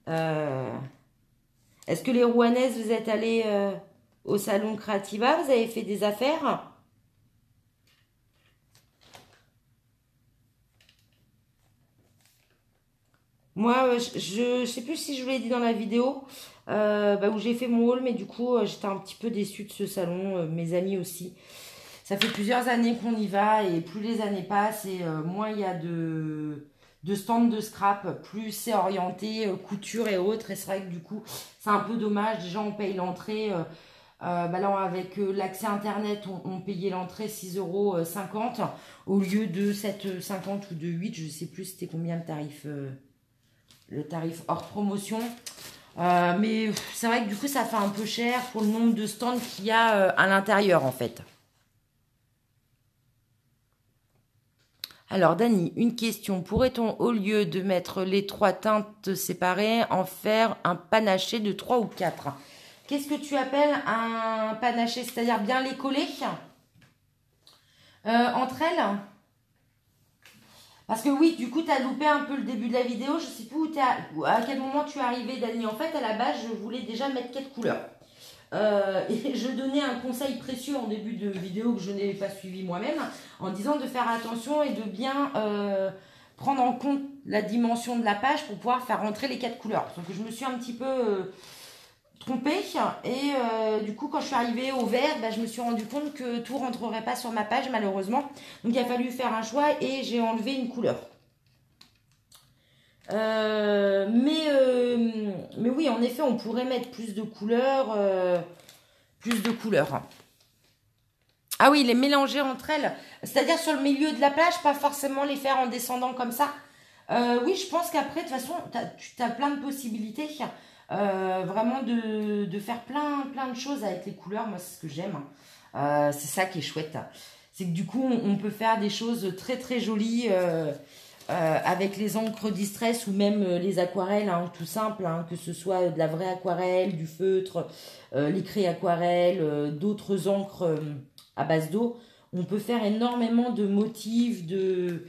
Est-ce que les Rouennaises, vous êtes allées au salon Creativa? Vous avez fait des affaires? Moi, je sais plus si je vous l'ai dit dans la vidéo où j'ai fait mon haul, mais du coup, j'étais un petit peu déçue de ce salon, mes amis aussi. Ça fait plusieurs années qu'on y va et plus les années passent et moins il y a de stands de scrap, plus c'est orienté couture et autres. Et c'est vrai que du coup, c'est un peu dommage. Déjà, on paye l'entrée. Là, avec l'accès internet, on payait l'entrée 6,50 € au lieu de 7,50 € ou de 8. Je sais plus c'était combien le tarif hors promotion. Mais c'est vrai que du coup, ça fait un peu cher pour le nombre de stands qu'il y a à l'intérieur en fait. Alors, Dani, une question. Pourrait-on, au lieu de mettre les 3 teintes séparées, en faire un panaché de 3 ou 4? Qu'est-ce que tu appelles un panaché? C'est-à-dire bien les coller entre elles? Parce que oui, du coup, tu as loupé un peu le début de la vidéo. Je sais plus à quel moment tu es arrivé, Dani. En fait, à la base, je voulais déjà mettre 4 couleurs. Et je donnais un conseil précieux en début de vidéo que je n'ai pas suivi moi-même, en disant de faire attention et de bien prendre en compte la dimension de la page pour pouvoir faire rentrer les 4 couleurs. Sauf que je me suis un petit peu trompée et du coup quand je suis arrivée au vert, je me suis rendu compte que tout rentrerait pas sur ma page malheureusement. Donc il a fallu faire un choix et j'ai enlevé une couleur. Mais oui, en effet, on pourrait mettre plus de couleurs. Ah oui, les mélanger entre elles. C'est-à-dire sur le milieu de la plage, pas forcément les faire en descendant comme ça. Oui, je pense qu'après, de toute façon, tu as plein de possibilités. Vraiment de faire plein de choses avec les couleurs. Moi, c'est ce que j'aime. C'est ça qui est chouette. C'est que du coup, on peut faire des choses très très jolies avec les encres distress ou même les aquarelles, hein, tout simple, hein, que ce soit de la vraie aquarelle, du feutre, l'écrit aquarelle, d'autres encres à base d'eau. On peut faire énormément de motifs, de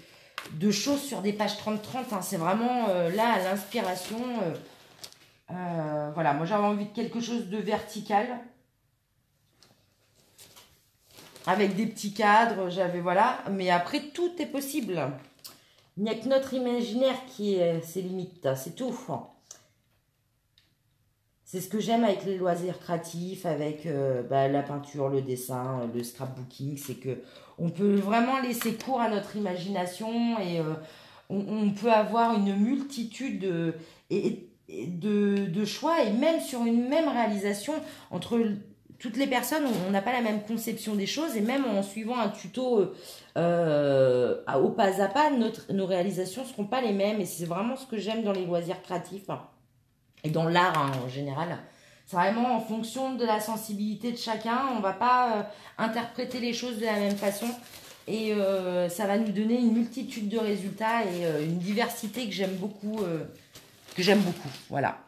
choses sur des pages 30-30. Hein. C'est vraiment là à l'inspiration. Voilà, moi j'avais envie de quelque chose de vertical. Avec des petits cadres, voilà. Mais après, tout est possible. Il n'y a que notre imaginaire qui est ses limites, c'est tout. C'est ce que j'aime avec les loisirs créatifs, avec la peinture, le dessin, le scrapbooking, c'est que on peut vraiment laisser cours à notre imagination et on peut avoir une multitude de choix, et même sur une même réalisation, entre toutes les personnes, on n'a pas la même conception des choses, et même en suivant un tuto au pas à pas, nos réalisations ne seront pas les mêmes, et c'est vraiment ce que j'aime dans les loisirs créatifs, hein, et dans l'art hein, en général. C'est vraiment en fonction de la sensibilité de chacun, on ne va pas interpréter les choses de la même façon, et ça va nous donner une multitude de résultats et une diversité que j'aime beaucoup, voilà.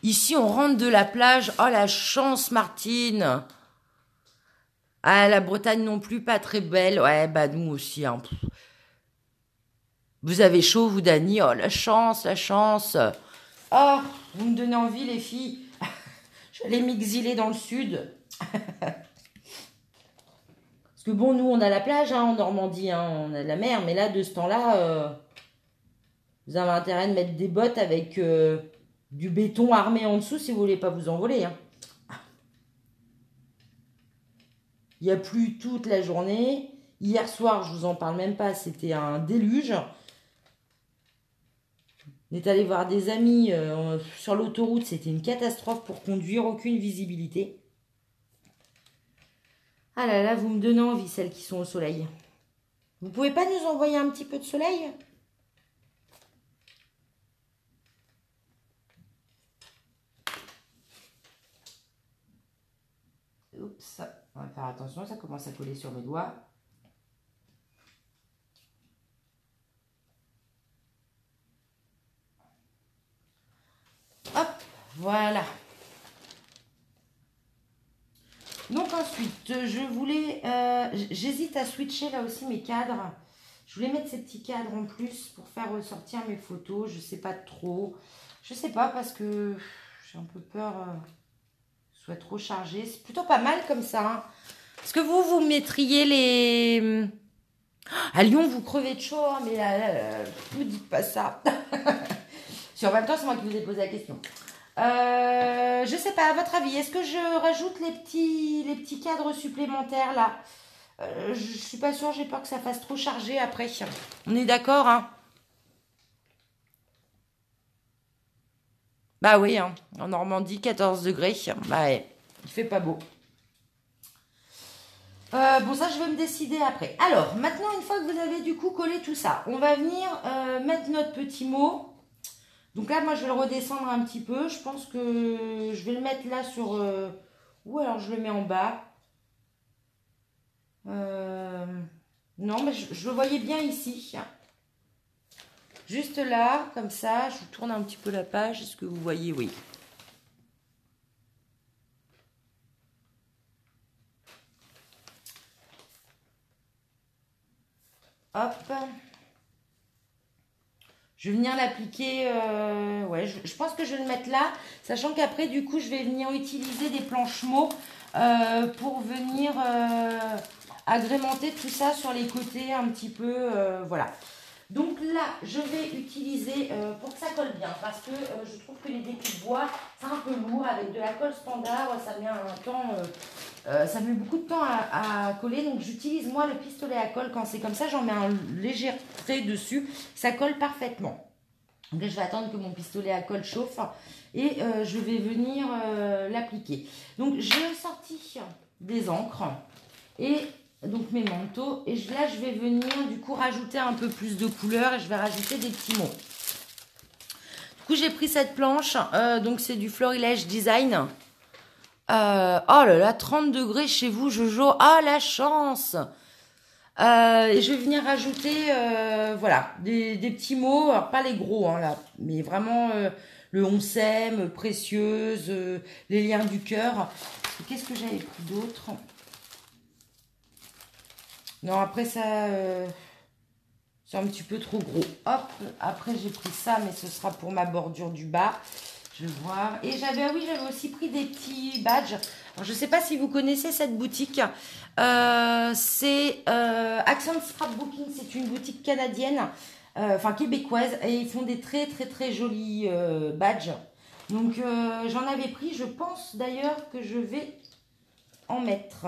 Ici, on rentre de la plage. Oh, la chance, Martine. Ah, la Bretagne non plus, pas très belle. Ouais, bah nous aussi. Hein. Vous avez chaud, vous, Dani? Oh, la chance, la chance. Oh, vous me donnez envie, les filles. J'allais m'exiler dans le sud. Parce que bon, nous, on a la plage hein, en Normandie. Hein, on a de la mer. Mais là, de ce temps-là, vous avez intérêt de mettre des bottes avec du béton armé en dessous si vous voulez pas vous envoler. Hein. Il n'y a plu toute la journée. Hier soir, je vous en parle même pas, c'était un déluge. On est allé voir des amis sur l'autoroute, c'était une catastrophe pour conduire, aucune visibilité. Ah là là, vous me donnez envie, celles qui sont au soleil. Vous pouvez pas nous envoyer un petit peu de soleil ? Oups, on va faire attention, ça commence à coller sur mes doigts. Hop, voilà. Donc ensuite, je voulais... j'hésite à switcher là aussi mes cadres. Je voulais mettre ces petits cadres en plus pour faire ressortir mes photos. Je sais pas trop. Je sais pas parce que j'ai un peu peur que ce soit trop chargé. C'est plutôt pas mal comme ça. Hein. Est-ce que vous mettriez les... À Lyon, vous crevez de chaud, hein, mais là, vous dites pas ça. Si en même temps, c'est moi qui vous ai posé la question. Je sais pas, à votre avis, est-ce que je rajoute les petits cadres supplémentaires là je suis pas sûre, j'ai peur que ça fasse trop chargé après. On est d'accord, hein? Bah oui, hein, en Normandie, 14 degrés. Bah ouais, il fait pas beau. Bon, ça, je vais me décider après. Alors, maintenant, une fois que vous avez du coup collé tout ça, on va venir mettre notre petit mot. Donc là, moi, je vais le redescendre un petit peu. Je pense que je vais le mettre là sur... ou alors, je le mets en bas. Non, mais je le voyais bien ici. Juste là, comme ça. Je vous tourne un petit peu la page. Est-ce que vous voyez? Oui. Hop. Je vais venir l'appliquer. Ouais, je pense que je vais le mettre là. Sachant qu'après, du coup, je vais venir utiliser des planches mots pour venir agrémenter tout ça sur les côtés un petit peu. Voilà. Donc là, je vais utiliser, pour que ça colle bien, parce que je trouve que les dépôts de bois, c'est un peu lourd. Avec de la colle standard, ça met un temps, ça met beaucoup de temps à coller. Donc j'utilise moi le pistolet à colle. Quand c'est comme ça, j'en mets un léger trait dessus. Ça colle parfaitement. Donc là, je vais attendre que mon pistolet à colle chauffe et je vais venir l'appliquer. Donc j'ai sorti des encres et... donc mes manteaux, et là je vais venir du coup rajouter un peu plus de couleur et je vais rajouter des petits mots. Du coup j'ai pris cette planche, donc c'est du Florilège Design. Oh là là, 30 degrés chez vous Jojo, ah la chance. Et je vais venir rajouter voilà, des petits mots, alors pas les gros hein, là, mais vraiment le on s'aime, précieuse, les liens du cœur. Qu'est-ce que j'avais pris d'autre? Non, après ça, c'est un petit peu trop gros. Hop, après j'ai pris ça, mais ce sera pour ma bordure du bas. Je vais voir. Et j'avais aussi pris des petits badges. Alors, je ne sais pas si vous connaissez cette boutique. C'est Accent Scrapbooking. C'est une boutique canadienne, enfin québécoise. Et ils font des très très très jolis badges. Donc j'en avais pris. Je pense d'ailleurs que je vais en mettre.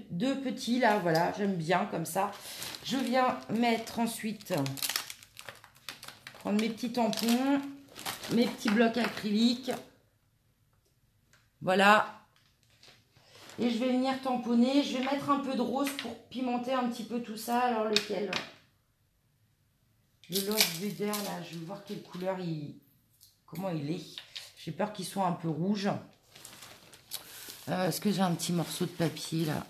deux petits là, voilà, j'aime bien comme ça. Je viens mettre ensuite, prendre mes petits tampons, mes petits blocs acryliques. Voilà. Et je vais venir tamponner. Je vais mettre un peu de rose pour pimenter un petit peu tout ça. Alors lequel? Le Love Buder, là, je vais voir quelle couleur comment il est. J'ai peur qu'il soit un peu rouge. Est-ce que j'ai un petit morceau de papier, là?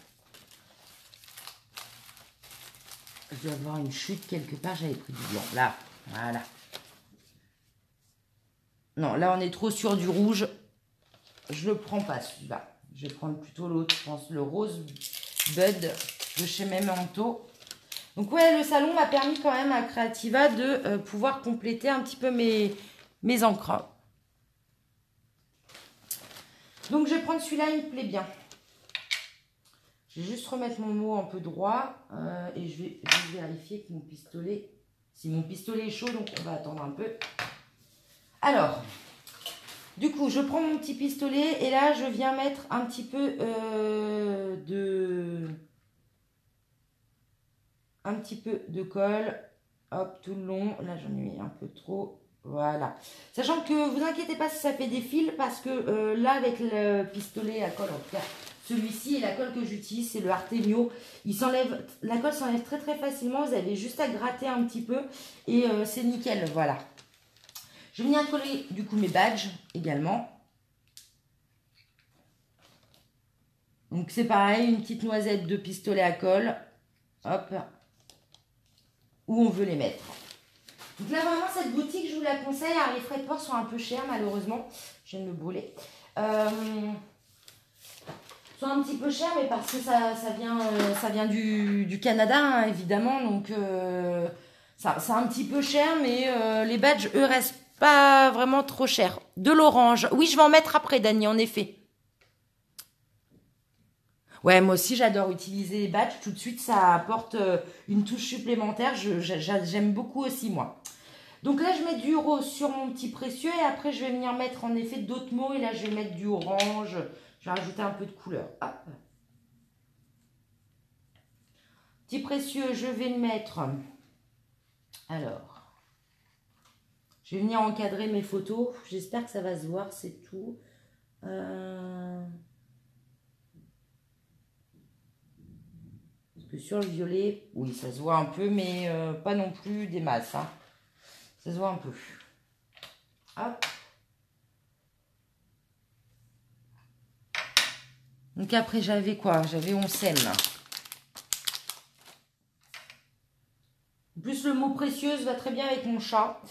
Je dois avoir une chute quelque part. J'avais pris du blanc. Là, voilà. Non, là, on est trop sur du rouge. Je le prends pas, celui-là. Je vais prendre plutôt l'autre, je pense, le Rose Bud de chez Memento. Donc ouais, le salon m'a permis quand même à Creativa de pouvoir compléter un petit peu mes encres. Donc je vais prendre celui-là, il me plaît bien. Je vais juste remettre mon mot un peu droit et je vais vérifier que mon pistolet, si mon pistolet est chaud, donc on va attendre un peu. Alors, du coup, je prends mon petit pistolet et là, je viens mettre un petit peu de colle. Hop, tout le long. Là, j'en ai mis un peu trop. Voilà. Sachant que vous inquiétez pas si ça fait des fils parce que là, avec le pistolet à colle, en tout cas, celui-ci et la colle que j'utilise, c'est le Artemio. La colle s'enlève très très facilement. Vous avez juste à gratter un petit peu et c'est nickel. Voilà. Je vais venir coller du coup mes badges également. Donc c'est pareil, une petite noisette de pistolet à colle. Hop. Où on veut les mettre. Donc là vraiment cette boutique je vous la conseille. Alors, les frais de port sont un peu chers malheureusement. Je viens de me brûler. Sont un petit peu chers mais parce que ça vient du Canada hein, évidemment. Donc c'est un petit peu cher mais les badges eux restent pas vraiment trop cher. De l'orange. Oui, je vais en mettre après, Dani, en effet. Ouais, moi aussi, j'adore utiliser les badges. Tout de suite, ça apporte une touche supplémentaire. J'aime beaucoup aussi, moi. Donc là, je mets du rose sur mon petit précieux. Et après, je vais venir mettre, en effet, d'autres mots. Et là, je vais mettre du orange. Je vais rajouter un peu de couleur. Hop. Petit précieux, je vais le mettre. Alors. Je vais venir encadrer mes photos. J'espère que ça va se voir, c'est tout. Parce que sur le violet, oui, ça se voit un peu, mais pas non plus des masses. Hein. Ça se voit un peu. Hop. Donc après, j'avais quoi? J'avais on s'aime. En plus, le mot précieuse va très bien avec mon chat.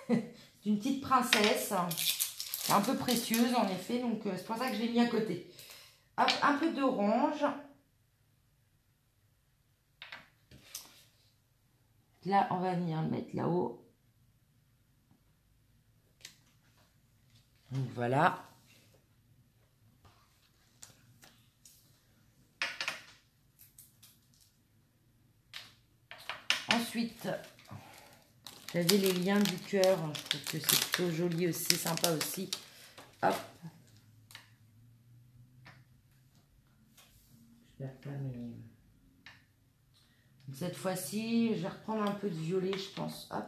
C'est une petite princesse. Un peu précieuse en effet, donc c'est pour ça que je l'ai mis à côté. Hop, un peu d'orange. Là, on va venir le mettre là-haut. Donc voilà. Ensuite, j'avais les liens du cœur. Je trouve que c'est plutôt joli aussi, sympa aussi. Hop. Je perds pas mes... Cette fois-ci, je vais reprendre un peu de violet, je pense. Hop.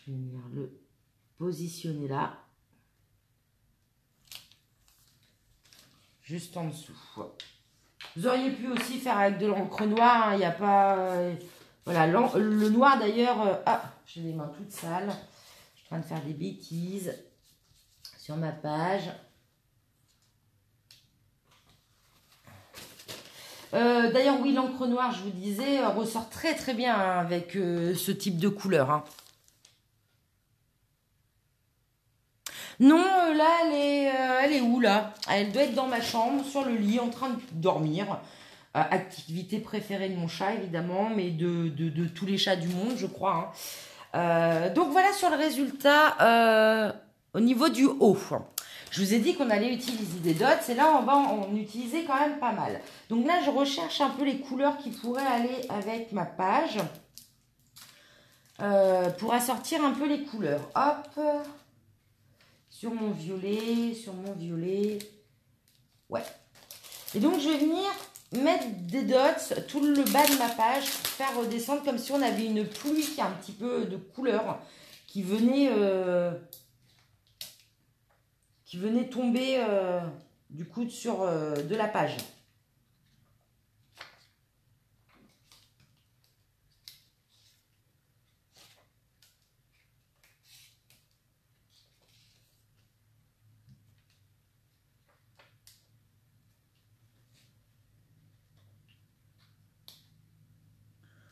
Je vais venir le positionner là. Juste en dessous. Vous auriez pu aussi faire avec de l'encre noire. Il n'y a pas... voilà, le noir d'ailleurs... ah, j'ai les mains toutes sales. Je suis en train de faire des bêtises sur ma page. D'ailleurs, oui, l'encre noire, je vous disais, ressort très très bien hein, avec ce type de couleur. Hein. Non, là, elle est où, là? Elle doit être dans ma chambre, sur le lit, en train de dormir. Activité préférée de mon chat, évidemment, mais de tous les chats du monde, je crois. Hein. Donc, voilà sur le résultat au niveau du haut. Je vous ai dit qu'on allait utiliser des dots et là, on va en utiliser quand même pas mal. Donc là, je recherche un peu les couleurs qui pourraient aller avec ma page pour assortir un peu les couleurs. Hop, sur mon violet, sur mon violet. Ouais. Et donc, je vais venir mettre des dots tout le bas de ma page pour faire redescendre comme si on avait une pluie un petit peu de couleur qui venait tomber du coup sur de la page.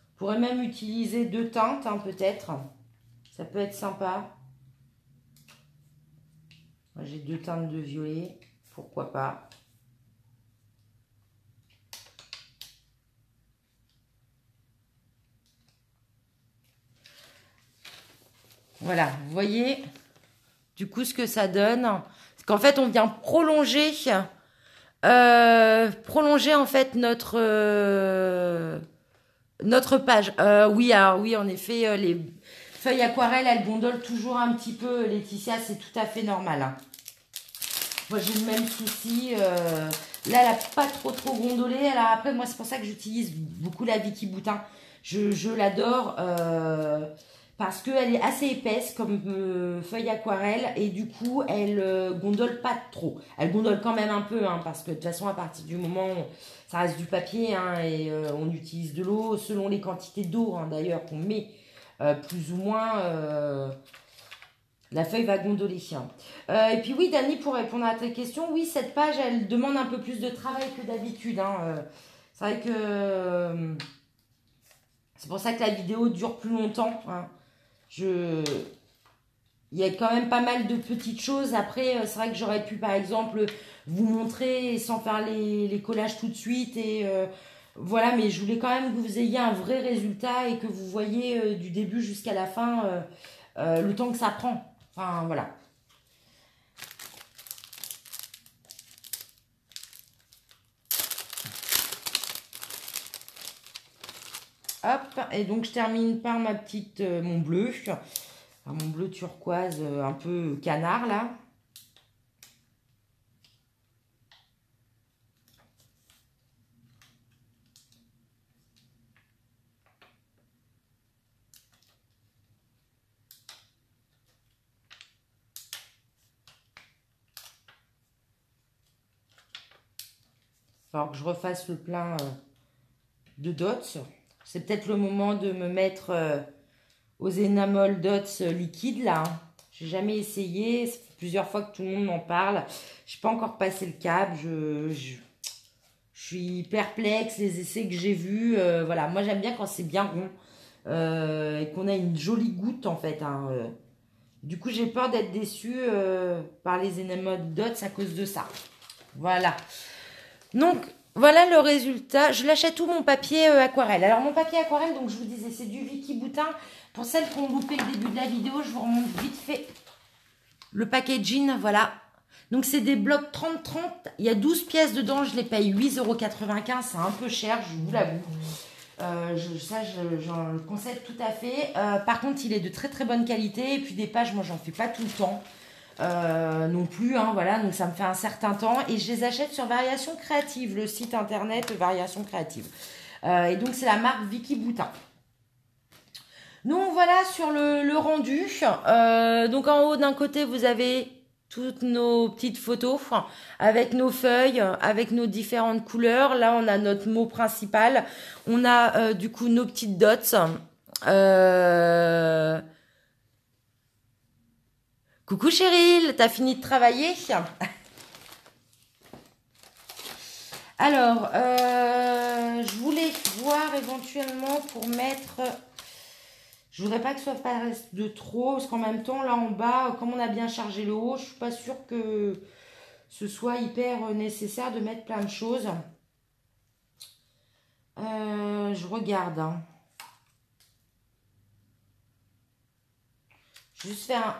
On pourrait même utiliser deux teintes, hein, peut-être. Ça peut être sympa. Moi, j'ai deux teintes de violet. Pourquoi pas. Voilà, vous voyez du coup ce que ça donne. Parce qu'en fait, on vient prolonger en fait notre page. Oui, alors oui, en effet, les feuilles aquarelles, elles gondolent toujours un petit peu, Laetitia, c'est tout à fait normal. Hein. Moi, j'ai le même souci. Là, elle n'a pas trop gondolé. Alors après, moi, c'est pour ça que j'utilise beaucoup la Vicky Boutin. Je l'adore parce qu'elle est assez épaisse comme feuille aquarelle et du coup, elle gondole pas trop. Elle gondole quand même un peu hein, parce que de toute façon, à partir du moment où ça reste du papier hein, et on utilise de l'eau selon les quantités d'eau hein, d'ailleurs qu'on met plus ou moins... la feuille va gondoler. Et puis oui, Dani, pour répondre à ta question, oui, cette page, elle demande un peu plus de travail que d'habitude. Hein. C'est vrai que c'est pour ça que la vidéo dure plus longtemps. Hein. Il y a quand même pas mal de petites choses. Après, c'est vrai que j'aurais pu, par exemple, vous montrer sans faire les collages tout de suite. Et voilà, mais je voulais quand même que vous ayez un vrai résultat et que vous voyez du début jusqu'à la fin le temps que ça prend. Enfin, voilà. Hop, et donc je termine par ma petite, mon bleu. Enfin, mon bleu turquoise un peu canard là. Alors que je refasse le plein de dots. C'est peut-être le moment de me mettre aux Enamel Dots liquides là. J'ai jamais essayé. Ça fait plusieurs fois que tout le monde m'en parle. Je n'ai pas encore passé le cap. Je suis perplexe. Les essais que j'ai vus. Voilà, moi j'aime bien quand c'est bien rond. Et qu'on a une jolie goutte en fait. Hein, Du coup, j'ai peur d'être déçue par les Enamel Dots à cause de ça. Voilà. Donc, voilà le résultat. Je l'achète tout mon papier aquarelle. Alors, mon papier aquarelle, donc je vous disais, c'est du Vicky Boutin. Pour celles qui ont loupé le début de la vidéo, je vous remonte vite fait le packaging. Voilà. Donc, c'est des blocs 30-30. Il y a 12 pièces dedans. Je les paye 8,95 €. C'est un peu cher, je vous l'avoue. J'en le concède tout à fait. Par contre, il est de très très bonne qualité. Et puis des pages, moi, j'en fais pas tout le temps. Non plus, hein, voilà, donc ça me fait un certain temps et je les achète sur Variation Créative, le site internet Variation Créative. Et donc c'est la marque Vicky Boutin. Donc voilà sur le rendu. Donc en haut d'un côté vous avez toutes nos petites photos avec nos feuilles, avec nos différentes couleurs. Là on a notre mot principal. On a du coup nos petites dots. Coucou Cheryl, t'as fini de travailler? Alors, je voulais voir éventuellement pour mettre... Je voudrais pas que ce soit pas de trop, parce qu'en même temps, là en bas, comme on a bien chargé le haut, je suis pas sûre que ce soit hyper nécessaire de mettre plein de choses. Je regarde. Hein. Juste faire un...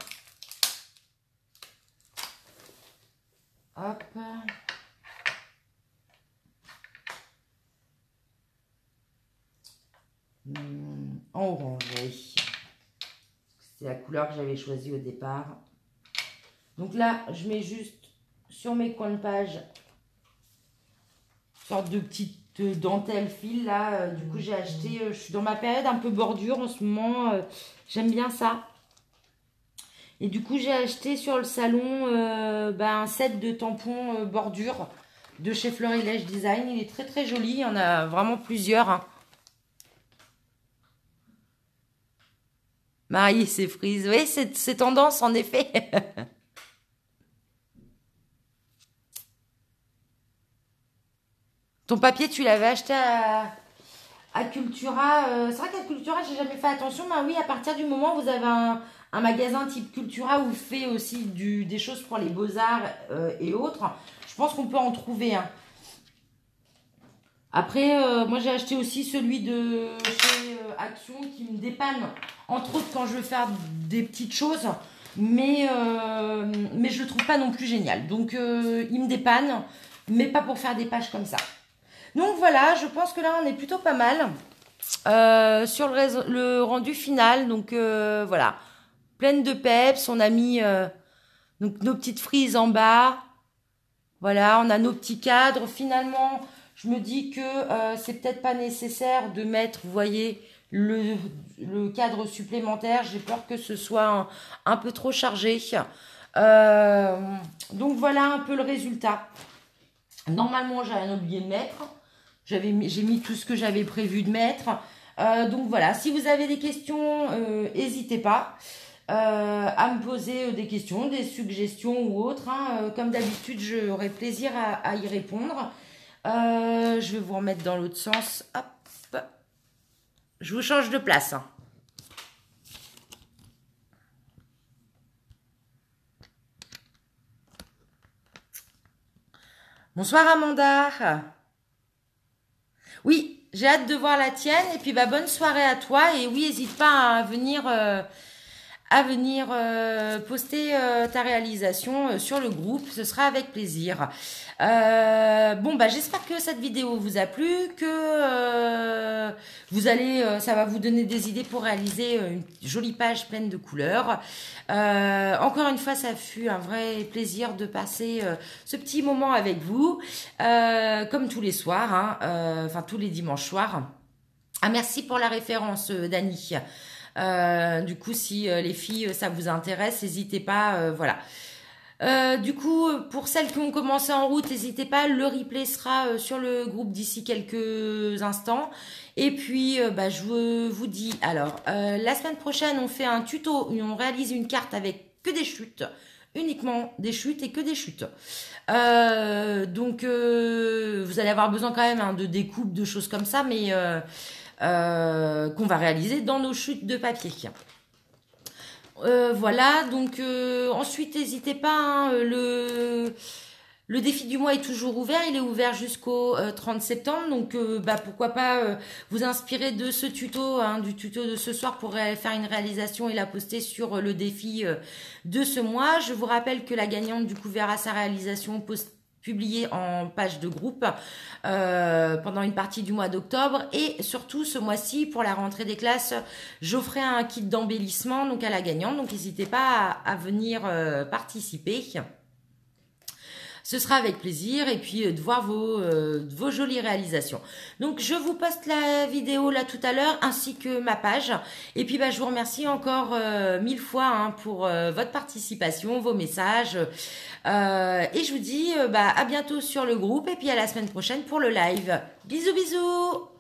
Hop. En orangé. C'est la couleur que j'avais choisie au départ. Donc là, je mets juste sur mes coins de page une sorte de petite dentelle fil là. Du coup, j'ai acheté, je suis dans ma période un peu bordure en ce moment. J'aime bien ça. Et du coup, j'ai acheté sur le salon un set de tampons bordure de chez Florilège Design. Il est très très joli. Il y en a vraiment plusieurs. Hein. Marie, c'est frise. Oui, c'est tendance en effet. Ton papier, tu l'avais acheté à Cultura. C'est vrai qu'à Cultura, j'ai jamais fait attention. Mais oui, à partir du moment où vous avez un magasin type Cultura où fait aussi des choses pour les beaux-arts et autres, je pense qu'on peut en trouver un. Après, moi j'ai acheté aussi celui de chez Action qui me dépanne, entre autres quand je veux faire des petites choses, mais je le trouve pas non plus génial. Donc il me dépanne, mais pas pour faire des pages comme ça. Donc voilà, je pense que là on est plutôt pas mal sur le rendu final. Donc voilà, pleine de peps, on a mis donc nos petites frises en bas. Voilà, on a nos petits cadres. Finalement, je me dis que c'est peut-être pas nécessaire de mettre, vous voyez, le cadre supplémentaire. J'ai peur que ce soit un peu trop chargé. Donc voilà un peu le résultat. Normalement, j'ai rien oublié de mettre. J'ai mis tout ce que j'avais prévu de mettre. Donc voilà, si vous avez des questions, n'hésitez pas. À me poser des questions, des suggestions ou autres. Hein. Comme d'habitude, j'aurai plaisir à y répondre. Je vais vous remettre dans l'autre sens. Hop. Je vous change de place. Hein. Bonsoir Amanda. Oui, j'ai hâte de voir la tienne. Et puis bonne soirée à toi. Et oui, n'hésite pas à venir... poster ta réalisation sur le groupe, ce sera avec plaisir. J'espère que cette vidéo vous a plu, que ça va vous donner des idées pour réaliser une jolie page pleine de couleurs. Encore une fois, ça fut un vrai plaisir de passer ce petit moment avec vous, comme tous les soirs, enfin tous les dimanches soirs. Ah, merci pour la référence, Dani. Du coup, si les filles, ça vous intéresse, n'hésitez pas, voilà. Du coup, pour celles qui ont commencé en route, n'hésitez pas, le replay sera sur le groupe d'ici quelques instants. Et puis, je vous dis, alors, la semaine prochaine, on fait un tuto où on réalise une carte avec que des chutes, uniquement des chutes et que des chutes. Donc, vous allez avoir besoin quand même de découpes, de choses comme ça, mais... qu'on va réaliser dans nos chutes de papier. Voilà, donc ensuite n'hésitez pas, le défi du mois est toujours ouvert, il est ouvert jusqu'au 30 septembre, donc pourquoi pas vous inspirer de ce tuto, du tuto de ce soir pour faire une réalisation et la poster sur le défi de ce mois. Je vous rappelle que la gagnante du coup verra sa réalisation publié en page de groupe pendant une partie du mois d'octobre, et surtout ce mois-ci pour la rentrée des classes j'offrais un kit d'embellissement donc à la gagnante, donc n'hésitez pas à venir participer, ce sera avec plaisir, et puis de voir vos jolies réalisations. Donc je vous poste la vidéo là tout à l'heure ainsi que ma page, et puis je vous remercie encore 1000 fois pour votre participation, vos messages, et je vous dis à bientôt sur le groupe, et puis à la semaine prochaine pour le live. Bisous bisous.